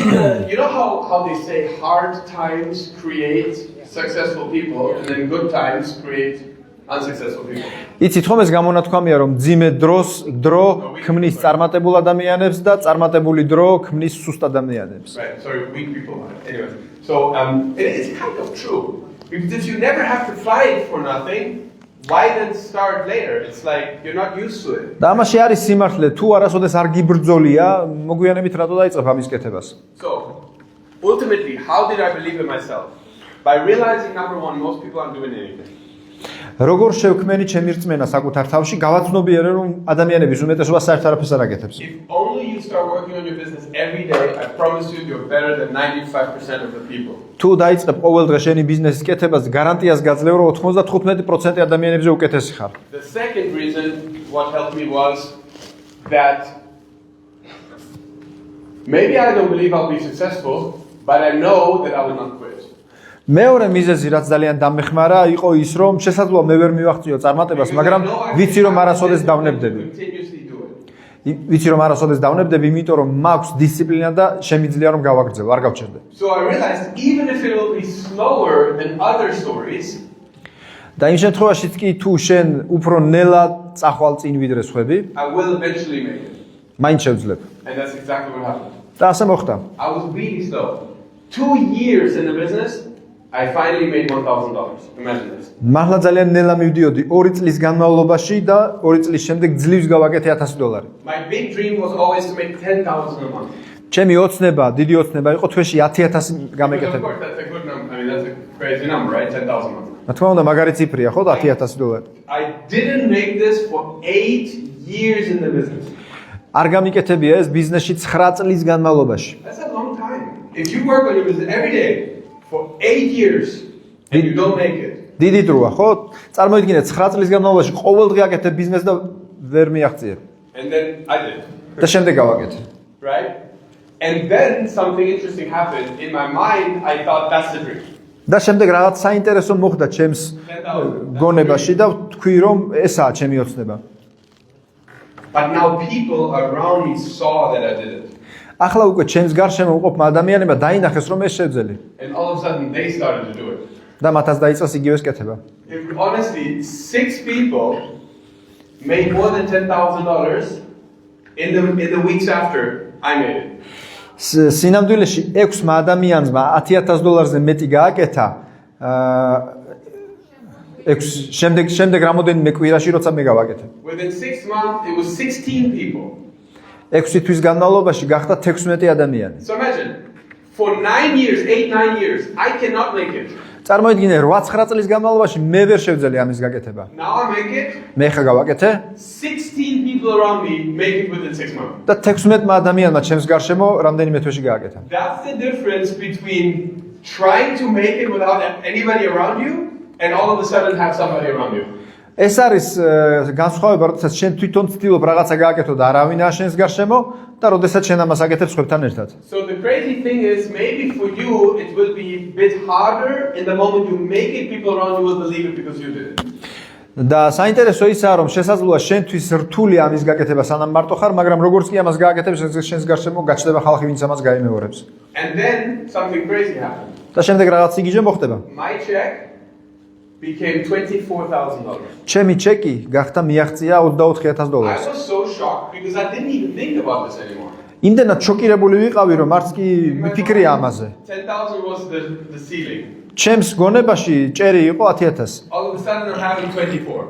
you know how they say hard times create successful people and then good times create unsuccessful people. იცით ხომ ეს გამონათქვამია, რომ ძიმე დრო ქმნის წარმატებულ ადამიანებს და წარმატებული დრო ქმნის სუსტ ადამიანებს. Right, sorry, weak people. Anyway, so it's kind of true. Because if you never have to fight for nothing, why then start later? It's like you're not used to it. და ამაში არის სიმართლე, თუ არასოდეს არ გიბრძოლია, მოგვიანებით რატო დაიწყებ ამის კეთებას? So, ultimately, how did I believe in myself? By realizing number one, most people aren't doing anything. როგორ შევქმენი ჩემი რწმენა საკუთარ თავში, გავაცნობიერე რომ ადამიანების უმეტესობა საერთოდ არაფერს არ აკეთებს. If only you start working on your business every day, I promise you, you're better than 95% of the people. თუ დაიწყებ ყოველ დღე შენი ბიზნესის კეთებას, გარანტიას გაძლევ რომ 95% ადამიანებზე უკეთესი ხარ. The second reason what helped me was that maybe I don't believe I'll be successful, but I know that I will not quit. მეორე მიზეზი რაც ძალიან დამეხმარა იყო ის რომ შესაძლოა მე ვერ მივაღწიო წარმატებას, მაგრამ ვიცი რომ არასოდეს დავნებდები. ვიცი რომ არასოდეს დავნებდები, იმიტომ რომ მაქვს დისციპლინა და შემიძლია რომ გავაგრძელო, არ გავჩერდე. So I realized even if it will be slower than other stories, და იმ შემთხვევაშიც კი თუ შენ უფრო ნელა წახვალ წინ ვიდრე სხვები, I will eventually make it. მაინც შევძლებ. And that's exactly what happened. და ასე მოხდა. I was really slow. 2 years in the business, I finally made $1,000. Imagine this. მართლა ძალიან ნელა მივდიოდი 2 წლის განმავლობაში და 2 წლის შემდეგ ძლივს გავაკეთე $1000. My big dream was always to make $10,000 a month. ჩემი ოცნება, დიდი ოცნება იყო თვეში 10000 Because of გამეკეთება. course that's a good number. I mean that's a crazy number, right? 10,000 a month. რა თქმა უნდა, მაგარი ციფრია, ხო და $10000. I didn't make this for 8 years in the business. არ გამიკეთებია ეს ბიზნესში 9 წლის განმავლობაში. That's a long time. If you work on your business every day for 8 years and you don't make it. დიდი დროა, ხო? წარმოიდგინეთ 9 წლის განმავლობაში ყოველ დღე აკეთებ ბიზნესს და ვერ მიაღწიებ. And then I did. და შემდეგ გავაკეთე. Right? And then something interesting happened. In my mind, I thought that's the dream. და შემდეგ რაღაც საინტერესო მოხდა ჩემს გონებაში და ვთქვი რომ ესაა ჩემი ოცნება. But now people around me saw that I did it. ახლა უკვე ჩემს გარშემო უყოფ ადამიანებმა დაინახეს რომ ეს შეძელი. And all of a sudden they started to do it. და მათაც დაიწყეს იგივეს კეთება. Honestly, 6 people made more than $10,000 in the weeks after I made it. სინამდვილეში 6 ადამიანმა $10000-ზე მეტი გააკეთა. შემდეგ რამოდენიმე კვირაში როცა მე გავაკეთე. Within 6 months, it was 16 people. 6 თვის განმავლობაში გახდა 16 ადამიანი. So imagine, for 9 years, 8-9 years, I cannot make it. წარმოიდგინე 8-9 წლის განმავლობაში მე ვერ შევძელი ამის გაკეთება. Now I make it. მე ხა გავაკეთე 16 people around me make it within 6 months. და 16 ადამიანმა ჩემს გარშემო რამდენიმე თვეში გააკეთა. That's the difference between trying to make it without anybody around you and all of a sudden have somebody around you. ეს არის განსხვავება, როდესაც შენ თვითონ ცდილობ რაღაცა გააკეთო და არავინაა შენს გარშემო და როდესაც შენ ამას აკეთებ სხვებთან ერთად. So the crazy thing is maybe for you it will be a bit harder in the moment you make it, people around you will believe it because you did it. და საინტერესო ისაა, რომ შესაძლოა შენთვის რთული ამის გაკეთება სანამ მარტო ხარ, მაგრამ როგორც კი ამას გააკეთებ, შენს გარშემო გაჩნდება ხალხი, ვინც ამას გაიმეორებს. And then something crazy happened. და შემდეგ რაღაც იგიჟე მოხდება. My check became $24,000. ჩემი ჩეკი გახდა მიაღწია I $24000. was so shocked because I didn't even think about this anymore. იმდენად შოკირებული ვიყავი, რომ არც კი მიფიქრია ამაზე. 10,000 was the ceiling. ჩემს გონებაში ჭერი იყო 10000. All of a sudden I'm having 24.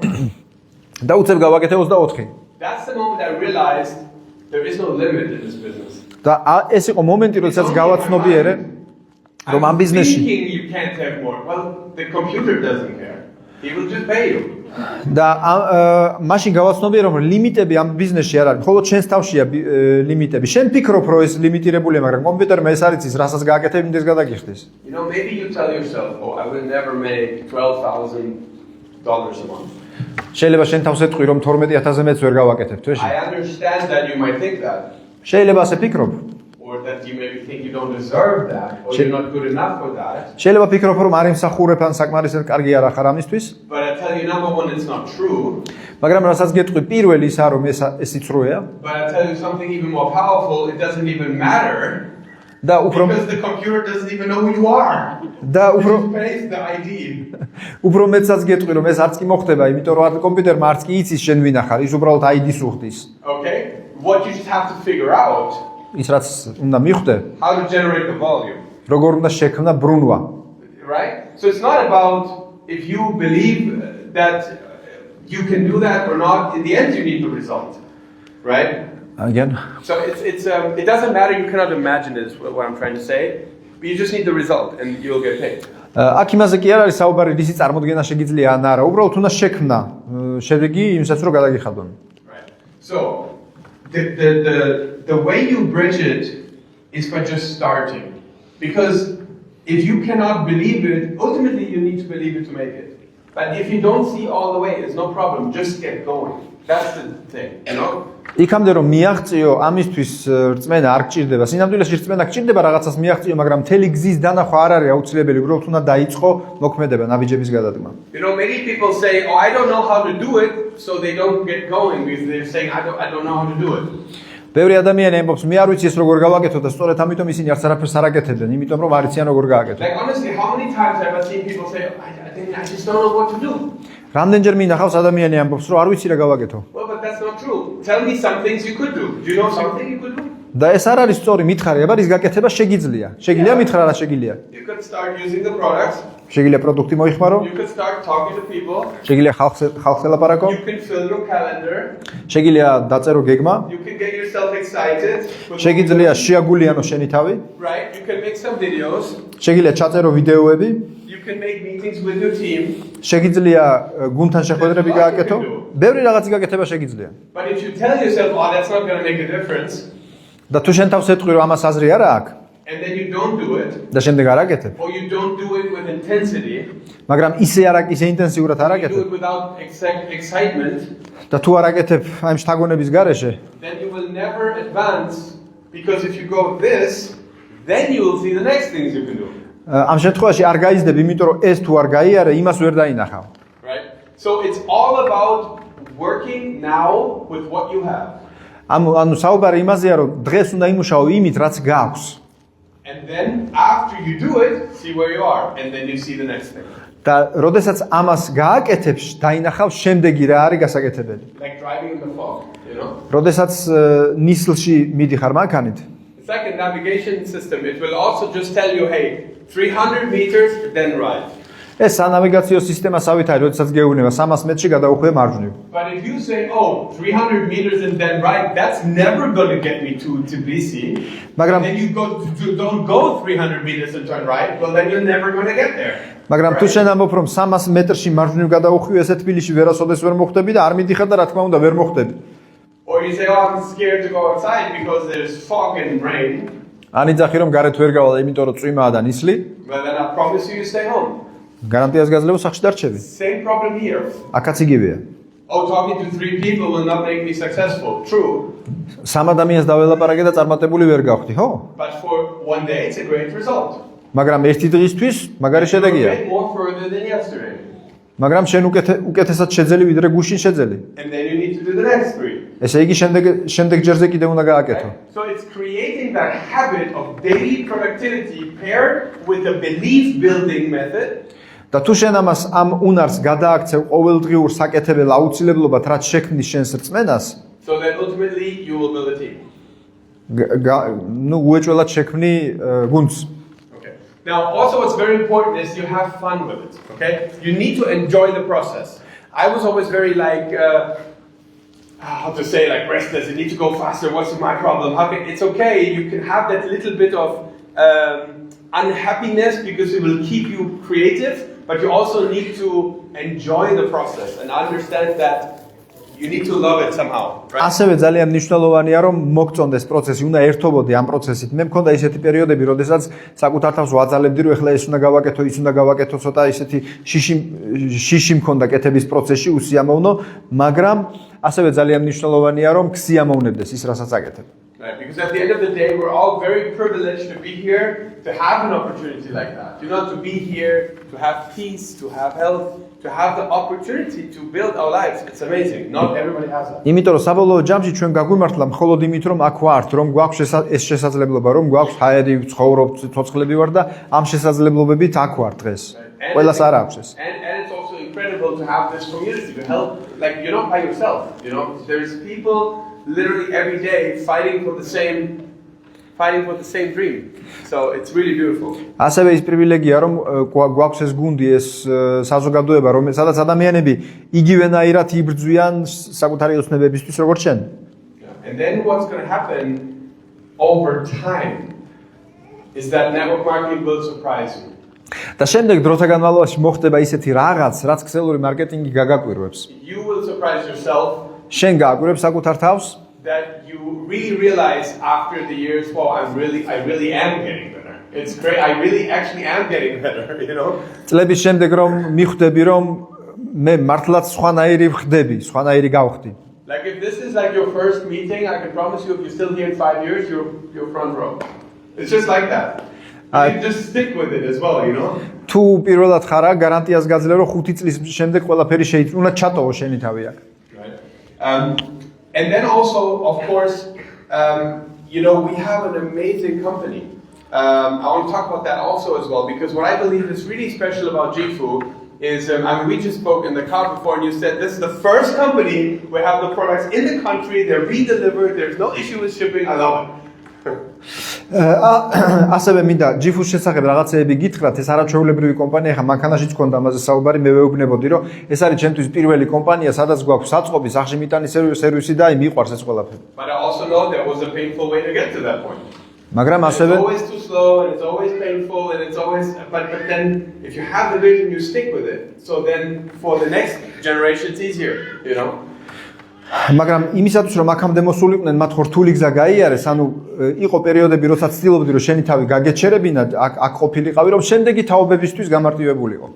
და უცებ გავაკეთე 24. That's the moment I realized there is no limit in this business. და ეს იყო მომენტი, როდესაც გავაცნობიერე, რომ ამ ბიზნესში Thinking you can't have more. Well, the computer doesn't care. He will just pay you. და მაშინ გავაცნობიერე, რომ ლიმიტები ამ ბიზნესში არ არის. მხოლოდ შენს თავშია ლიმიტები. შენ ფიქრობ, რომ ეს ლიმიტირებულია, მაგრამ კომპიუტერმა ეს არ იცის, რასაც გააკეთებ, იმდეს გადაგიხდის. You know, maybe you tell yourself, "Oh, I will never make $12,000 a month." შეიძლება შენ თავს ეთყვი, რომ 12000-ზე მეტს ვერ გავაკეთებ თვეში. I understand that you might think that. შეიძლება ასე ფიქრობ. Or or that you maybe think you don't deserve that, or you're not good enough for that. შეიძლება ფიქრობ რომ არ იმსახურებ ან საკმარისად კარგი არ ახარ ამისთვის, But I tell you, number one, it's not true. მაგრამ რასაც გეტყვი პირველი ისაა რომ ეს იწროა But I tell you something even more powerful, it doesn't even matter და უფრო because the computer doesn't even know who you are. და უფრო It pays the ID. უფრო მეცაც გეტყვი რომ ეს არც კი მოხდება, იმიტომ რომ კომპიუტერმა არც კი იცის შენ ვინ ახარ, ის უბრალოდ ID-ს უხდის. Okay? What you just have to figure out, ის რაც უნდა მიხვდე, how to generate the volume. როგორ უნდა შექმნა ბრუნვა. Right? So it's not about if you believe that you can do that or not. In the end, you need the result. Right? Again. So it doesn't matter. You cannot imagine it, is what I'm trying to say. But you just need the result and you'll get paid. აქ იმაზე კი არ არის საუბარი, რისი წარმოდგენა შეგიძლია ან არა, უბრალოდ უნდა შექმნა შედეგი იმისაც რომ გადაგიხადონ. Right. So the way you bridge it is by just starting. Because if you cannot believe it, ultimately you need to believe it to make it. But if you don't see all the way, it's no problem. Just get going. That's the thing, you know? იქამდე რომ მიაღწიო ამისთვის რწმენა არ გჭირდება. სინამდვილეში რწმენა გჭირდება რაღაცას მიაღწიო, მაგრამ მთელი გზის დანახვა არ არის აუცილებელი, უბრალოდ უნდა დაიწყო მოქმედება, ნაბიჯების გადადგმა. You know, many people say, "Oh, I don't know how to do it," so they don't get going because they're saying, "I don't know how to do it." ბევრი ადამიანი ამბობს, მე არ ვიცი ეს როგორ გავაკეთო და სწორედ ამიტომ ისინი არც არაფერს არ აკეთებენ, იმიტომ რომ არ იციან როგორ გააკეთო. Like honestly, how many times have I seen people say, I just don't know what to do. რამდენჯერ მინახავს ადამიანი ამბობს, რომ არ ვიცი რა გავაკეთო. Well, but that's not true. Tell me some things you could do. Do you know something you could do? და ეს არ არის სწორი მითხარი, აბა რის გაკეთება შეგიძლია. შეგიძლია მითხრა რა შეგიძლია. You could start using the products. შეგიძლია პროდუქტი მოიხმარო, You could start talking to people. შეგიძლია ხალხს ელაპარაკო, You can fill your calendar. შეგიძლია დაწერო გეგმა, You can get yourself excited. შეგიძლია შეაგულიანო შენი თავი, Right? You can make some videos. შეგიძლია ჩაწერო ვიდეოები, You can make meetings with your team. შეგიძლია გუნდთან შეხვედრები გააკეთო, ბევრი რაღაცი გაკეთება შეგიძლია. But if you tell yourself, "Oh, that's not going to make a difference," და თუ შენ თავს ეთყვი რომ ამას აზრი არა აქვს and then you don't do it, და შემდეგ არ აკეთებ, or you don't do it with intensity, მაგრამ ისე ინტენსიურად არ you do აკეთებ it without excitement, და თუ არ აკეთებ აი შთაგონების გარეშე, then you will never advance because if you go this, then you will see the next things you can do. ამ შემთხვევაში არ გაიზრდები, იმიტომ რომ ეს თუ არ გაიარე, იმას ვერ დაინახავ. Right? So it's all about working now with what you have. ანუ საუბარი იმაზეა, რომ დღეს უნდა იმუშაო იმით, რაც გაქვს. And then after you do it, see where you are and then you see the next thing. და როდესაც ამას გააკეთებს, დაინახავ შემდეგი რა არის გასაკეთებელი. Like driving in the fog, you know? როდესაც ნისლში მიდიხარ მანქანით, It's like a navigation system. It will also just tell you, hey, 300 meters, then right. ეს სანავიგაციო სისტემასავით არის, როდესაც გეუბნება 300 მეტრში გადაუხვე მარჯვნივ. But if you say, oh, 300 meters and then right, that's never going to get me to Tbilisi. მაგრამ Then you don't go 300 meters and turn right, well, then you're never going to get there. მაგრამ თუ შენ ამბობ რომ 300 მეტრში მარჯვნივ გადაუხვი, ესე თბილისში ვერასოდეს ვერ მოხვდები და არ მიდიხარ და რა თქმა უნდა ვერ მოხვდები. Or you say, oh, I'm scared to go outside because there's fog and rain. ანიძახი რომ გარეთ ვერ გავალ, იმიტომ რომ წვიმაა და ნისლი, Well, then I promise you stay home. გარანტიას გაძლევ სახში დარჩები. Same problem here. აქაც იგივეა. Oh, talking to 3 people will not make me successful. True. სამ ადამიანს დაველაპარაკე და წარმატებული ვერ გავხდი, ხო? But for one day, it's a great result. მაგრამ ერთი დღისთვის მაგარი You're შედეგია. way more further than yesterday. მაგრამ შენ უკეთესად შეძელი ვიდრე გუშინ შეძელი. And then you need to do the next 3. ესე იგი შემდეგ ჯერზე კიდე უნდა გააკეთო. Right? So it's creating that habit of daily productivity paired with a belief building method. და თუ შენ ამას ამ უნარს გადააქცევ ყოველდღიურ საკეთებელ აუცილებლობად, რაც შექმნის შენს რწმენას, So that ultimately you will build a team. ნუ უეჭველად შექმნი გუნდს. Okay. Now, also what's very important is you have fun with it. Okay. You need to enjoy the process. I was always very like, how to say, like restless. You need to go faster. What's my problem? It's okay. You can have that little bit of unhappiness because it will keep you creative. But you also need to enjoy the process and understand that you need to love it somehow, right? ასევე ძალიან მნიშვნელოვანია რომ მოგწონდეს პროცესი, უნდა ერთობოდი ამ პროცესით. მე მქონდა ისეთი პერიოდები, როდესაც საკუთარ თავს ვაძალებდი, რომ ეხლა ეს უნდა გავაკეთო, ის უნდა გავაკეთო, ცოტა ისეთი შიში მქონდა კეთების პროცესში უსიამოვნო, მაგრამ ასევე ძალიან მნიშვნელოვანია რომ ქსიამოვნებდეს ის, რასაც აკეთებ. Right? Because at the end of the day, we're all very privileged to be here, to have an opportunity like that. You know, to be here, to have peace, to have health, to have the opportunity to build our lives. It's amazing. Not everybody has that. იმიტომ რომ საბოლოო ჯამში ჩვენ გაგვიმართლა მხოლოდ იმით რომ აქ ვართ, რომ გვაქვს ეს შესაძლებლობა, რომ გვაქვს ჰაერი, ვცხოვრობთ, ცოცხლები ვარ და ამ შესაძლებლობებით აქ ვართ დღეს. ყველას არ აქვს ეს. And it's also incredible to have this community to help. Like you're not by yourself. You know, there's people literally every day fighting for the same dream. So it's really beautiful. ასევე ის პრივილეგია რომ გვაქვს ეს გუნდი, ეს საზოგადოება, სადაც ადამიანები იგივენაირად იბრძვიან საკუთარი ოცნებებისთვის, როგორც შენ. And then what's going to happen over time is that network marketing will surprise you. და შემდეგ დროთა განმავლობაში მოხდება ისეთი რაღაც, რაც ქსელური მარკეტინგი გაგაკვირვებს. You will surprise yourself. შენ გააკვირვებს საკუთარ თავს That you really realize after the years, wow, I really am getting better. It's great. I really actually am getting better, you know. წლების შემდეგ რომ მიხვდები რომ მე მართლაც სხვანაირი ვხდები, სხვანაირი გავხდი. Like if this is like your first meeting, I can promise you if you're still here in 5 years, you're front row. It's just like that. You just stick with it as well, you know. თუ პირველად ხარა, გარანტიას გაძლევ რომ 5 წლის შემდეგ ყველაფერი უნდა ჩატოვო შენი თავი აქ. Right. And then also, of course, you know, we have an amazing company. I want to talk about that also as well, because what I believe is really special about Jifu is, I mean, we just spoke in the car before and you said this is the first company we have the products in the country, they're re-delivered, there's no issue with shipping, I love it. ასევე მინდა ჯიფუს შესახებ რაღაცეები გითხრათ, ეს არაჩვეულებრივი კომპანია, ხა მანქანაშიც გქონდა ამაზე საუბარი, მე ვეუბნებოდი, რომ ეს არის ჩემთვის პირველი კომპანია, სადაც გვაქვს საწყობი, სახში მიტანის სერვისი და მიყვარს ეს ყველაფერი. But I also know there was a painful way to get to that point. მაგრამ It's ასევე always too slow and it's always painful and it's always, but then if you have the vision, you stick with it. So then for the next generation, it's easier, you know. მაგრამ იმისათვის რომ აქამდე მოსულიყვნენ მათ ხო რთული გზა გაიარეს, ანუ იყო პერიოდები, როდესაც ცდილობდი რომ შენი თავი გაგეჩერებინა, აქ ყოფილიყავი, რომ შემდეგი თაობებისთვის გამარტივებულიყო.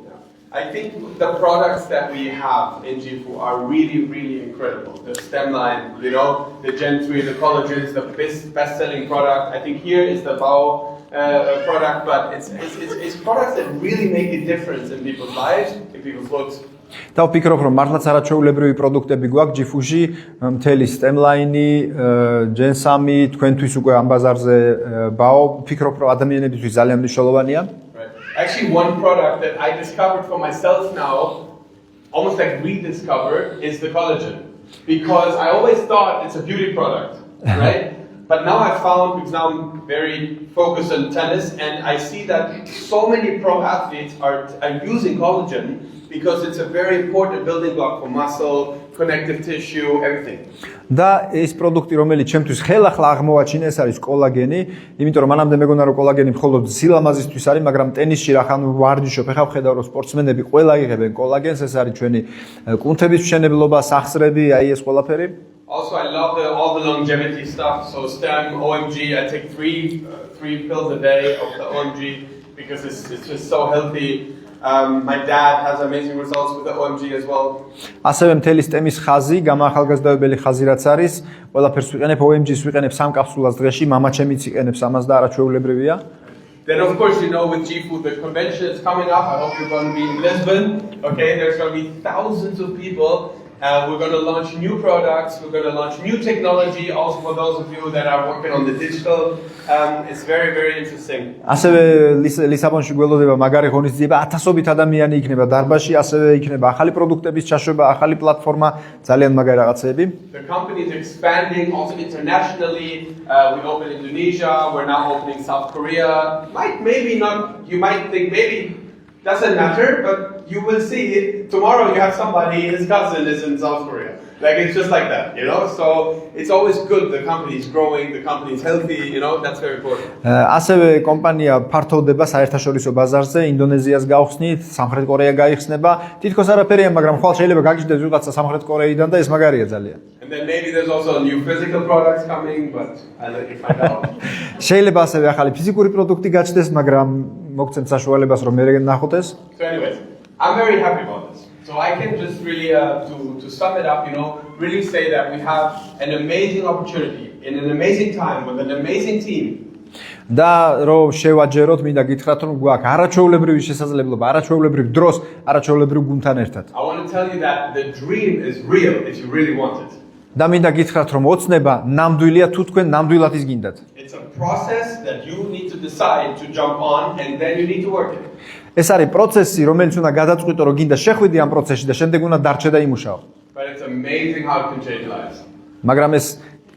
I think the products that we have in Jifu are really, really incredible. The stem line, you know, the Gen 3, the collagens, the best-selling product. I think here is the Bao product, but it's products that really make a difference in people's lives, in people's looks. და ვფიქრობ რომ მართლაც არაჩვეულებრივი პროდუქტები გვაქვს ჯიფუში, მთელი სტემლაინი, ჯენსამი, თქვენთვის უკვე ამ ბაზარზე ბაო, ვფიქრობ რომ ადამიანებისთვის ძალიან მნიშვნელოვანია. Actually, one product that I discovered for myself now, almost like rediscovered, is the collagen. Because I always thought it's a beauty product, right? But now I found, because now I'm very focused on tennis, and I see that so many pro athletes are using collagen because it's a very important building block for muscle, connective tissue, everything. და ეს პროდუქტი რომელიც ჩემთვის ხელახლა აღმოაჩინეს არის კოლაგენი, იმიტომ რომ მანამდე მეგონა რომ კოლაგენი მხოლოდ სილამაზისთვის არის, მაგრამ ტენისში რახან ვარჯიშობ, ეხლა ვხედავ რომ სპორტსმენები ყველა იღებენ კოლაგენს, ეს არის ჩვენი კუნთების მშენებლობა, სახსრები, აი ეს ყველაფერი. Also, I love all the longevity stuff. So STEM, OMG, I take three pills a day of the OMG because it's just so healthy. My dad has amazing results with the OMG as well. ასევე მთელი სტემის ხაზი, გამაახალგაზრდებელი ხაზი რაც არის, ყველაფერს ვიყენებ OMG-ს ვიყენებ 3 კაფსულას დღეში, მამაჩემიც იყენებს ამას და არაჩვეულებრივია. Then of course you know with Jifu the convention is coming up. I hope you're going to be in Lisbon. Okay, there's going to be thousands of people. We're going to launch new products. We're going to launch new technology. Also for those of you that are working on the digital, it's very, very interesting. ასევე ლისაბონში გველოდება მაგარი ღონისძიება, 1000-ობით ადამიანი იქნება დარბაზში, ასევე იქნება ახალი პროდუქტების ჩაშვება, ახალი პლატფორმა, ძალიან მაგარი რაღაცეები. The company is expanding also internationally. We opened Indonesia. We're now opening South Korea. Maybe not. You might think maybe doesn't matter, but you will see tomorrow. You have somebody, his cousin is in South Korea. Like it's just like that, you know. So it's always good. The company is growing. The company is healthy. You know, that's very important. ასევე კომპანია ფართოვდება საერთაშორისო ბაზარზე, ინდონეზიას გავხსნით, სამხრეთ კორეა გაიხსნება. თითქოს არაფერია, მაგრამ ხვალ შეიძლება გაგიჩნდეს ვიღაცა სამხრეთ კორეიდან და ეს მაგარია ძალიან. And then maybe there's also new physical products coming, but I'll let you find out. შეიძლება ასევე ახალი ფიზიკური პროდუქტი გაჩნდეს, მაგრამ მოგცემთ საშუალებას რომ მე ნახოთ ეს. So anyways, I'm very happy about this. So I can just really, to sum it up, you know, really say that we have an amazing opportunity in an amazing time with an amazing team. და რომ შევაჯეროთ, მინდა გითხრათ, რომ გვაქვს არაჩვეულებრივი შესაძლებლობა, არაჩვეულებრივ დროს, არაჩვეულებრივ გუნდთან ერთად. I want to tell you that the dream is real if you really want it. და მინდა გითხრათ, რომ ოცნება ნამდვილია თუ თქვენ ნამდვილად ის გინდათ. It's a process that you need to decide to jump on and then you need to work it. ეს არის პროცესი, რომელიც უნდა გადაწყვიტო, რომ გინდა შეხვიდე ამ პროცესში და შემდეგ უნდა დარჩე და იმუშაო. But it's amazing how it can change lives. მაგრამ ეს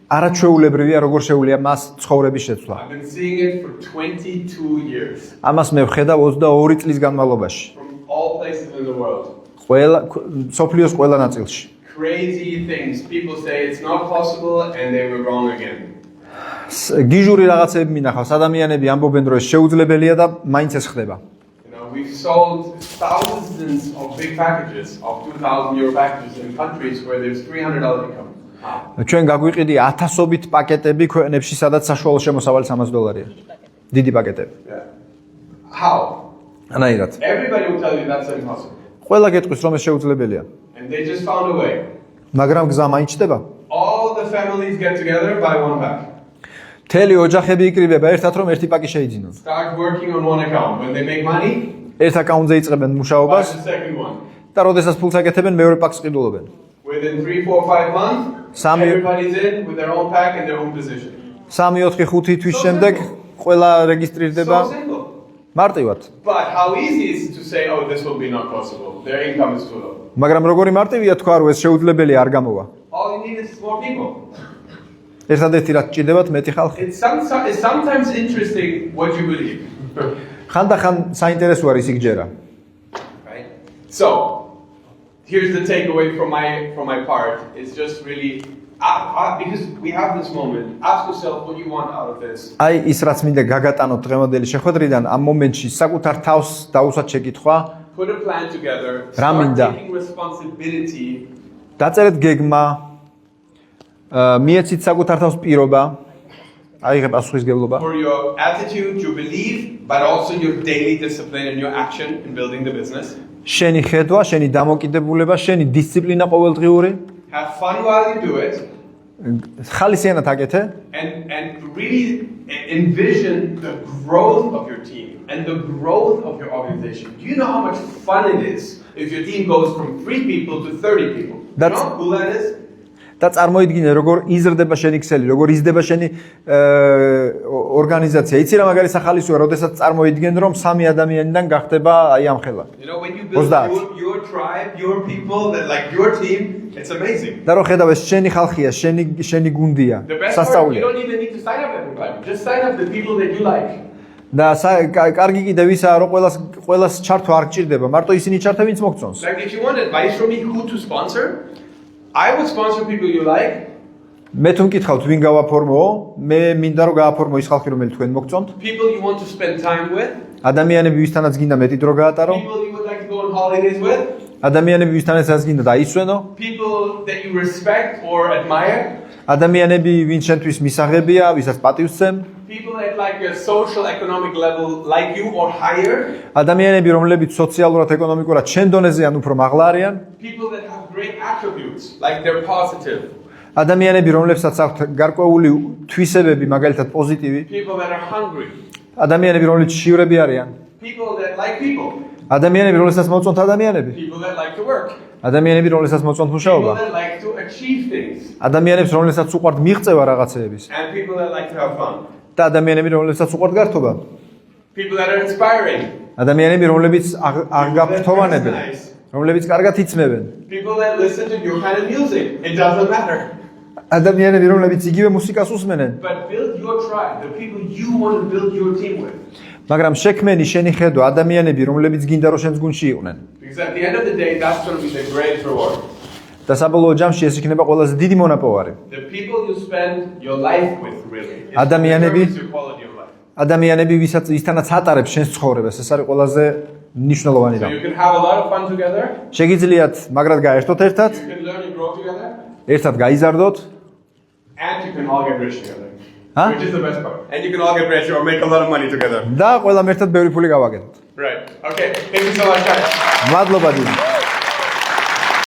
არაჩვეულებრივია, როგორ შეუძლია მას ცხოვრების შეცვლა. I've been seeing it for 22 years ამას მე ვხედავ 22 წლის განმავლობაში. from all places in the world. ყველა სოფლიოს ყველა ნაწილში. Crazy things. People say it's not possible and they were wrong again. გიჟური რაღაცები მინახავს, ადამიანები ამბობენ, რომ ეს შეუძლებელია და მაინც ეს ხდება. You know, we've sold thousands of big packages of €2,000 packages in countries where there's $300 income. ჩვენ გაგვიყიდი ათასობით პაკეტები ქვეყნებში, სადაც საშუალო შემოსავალი $300-ია. დიდი პაკეტები. Yeah. How? ანაირად. Everybody will tell you that's impossible. ყველა გეტყვის, რომ ეს შეუძლებელია. And they just found a way. მაგრამ გზა მაინც ჩდება. All the families get together, buy one pack. მთელი ოჯახები იკრიბება ერთად, რომ ერთი პაკი შეიძინონ. Start working on one account. When they make money, ერთ აკაუნტზე იწყებენ buy მუშაობას the second one. და როდესაც ფულს აკეთებენ, მეორე პაკს ყიდულობენ. Within 3, 4, 5 months, Some- everybody's in with their own pack and their own position. 3-4-5 თვის შემდეგ ყველა რეგისტრირდება So simple. მარტივად. But how easy is it to say, oh, this will be not possible. Their income is too low. მაგრამ როგორი მარტივია თქვა, რომ ეს შეუძლებელია არ გამოვა. All you need is more people. ერთადერთი რაც ჭირდებათ მეტი ხალხი. It's sometimes interesting what you believe. ხანდახან საინტერესო არის იქ ჯერა. Right? So, here's the takeaway from my part. It's just really, because we have this moment, ask yourself what you want out of this. აი ის რაც მინდა გაგატანოთ დღევანდელი შეხვედრიდან, ამ მომენტში საკუთარ თავს დაუსვათ შეკითხვა, Put a plan together. Რა Start მინდა? taking responsibility. დაწერეთ გეგმა, მიეცით საკუთარ თავს პირობა, აიღე პასუხისგებლობა. For your attitude, your belief, but also your daily discipline and your action in building the business. შენი ხედვა, შენი დამოკიდებულება, შენი დისციპლინა ყოველდღიური, Have fun while you do it, ხალისიანად აკეთე and really envision the growth of your team and the growth of your organization. Do you know how much fun it is if your team goes from 3 people to 30 people? You That's- know how cool that is? და წარმოიდგინე როგორ იზრდება შენი ქსელი, როგორ იზრდება შენი ორგანიზაცია. იცი რა მაგარი სახალისოა, როდესაც წარმოიდგენ რომ 3 ადამიანიდან გახდება აი ამ ხელა. You know, when you build 30. your tribe, your people, that like your team, it's amazing. და რო ხედავ ეს შენი ხალხია, შენი გუნდია, The best part, you სასწაულია. don't even need to sign up everybody. Just sign up the people that you like. და კარგი კიდე ვისაა რომ ყველას ჩართვა არ გჭირდება, მარტო ისინი ჩართე ვინც მოგწონს. Like if you want advice from me who to sponsor, I would sponsor people you like. მე თუ მკითხავთ ვინ გავაფორმო, მე მინდა რომ გააფორმო ის ხალხი რომელიც თქვენ მოგწონთ. People you want to spend time with. ადამიანები ვისთანაც გინდა მეტი დრო გაატარო, People you would like to go on holidays with. ადამიანები ვისთანაც გინდა დაისვენო, People that you respect or admire. ადამიანები ვინც შენთვის მისაღებია, ვისაც პატივსცემ, People at like a social economic level like you or higher. ადამიანები რომლებიც სოციალურად ეკონომიკურად შენ დონეზე ან უფრო მაღლა არიან, People that have great attributes, like they're positive. ადამიანები რომლებსაც აქვთ გარკვეული თვისებები, მაგალითად პოზიტივი, People that are hungry. ადამიანები რომლებიც შივრები არიან, People that like people. ადამიანები რომლებსაც მოწონთ ადამიანები, People that like to work. ადამიანები რომლებსაც მოწონთ People მუშაობა, that like to achieve things. ადამიანებს რომლებსაც უყვართ მიღწევა რაღაცეების And people that like to have fun. და ადამიანები რომლებსაც უყვართ გართობა, People that are inspiring. ადამიანები რომლებიც არ გაფრთოვანებენ, რომლებიც კარგად იცმევენ, People that listen to your kind of music. It doesn't matter. ადამიანები რომლებიც იგივე მუსიკას უსმენენ, But build your tribe, the people you want to build your team with. მაგრამ შექმენი შენი ხედვა ადამიანები რომლებიც გინდა რომ შენს გუნდში იყვნენ. Because at the end of the day, that's going to be the greatest reward. და საბოლოო ჯამში ეს იქნება ყველაზე დიდი მონაპოვარი. The people you spend your life with, really. It Ადამიანები- determines your quality of life. ადამიანები ვისთანაც ატარებს შენს ცხოვრებას, ეს არის ყველაზე მნიშვნელოვანი So რამ. you can have a lot of fun together. შეგიძლიათ მაგრად გაერთოთ ერთად, You can learn and grow together. ერთად გაიზარდოთ And you can all get rich together. Huh? Which is the best part. And you can all get rich or make a lot of money together. და ყველამ ერთად ბევრი ფული გავაკეთოთ. Right. Okay. Thank you so much, guys. მადლობა დიდი.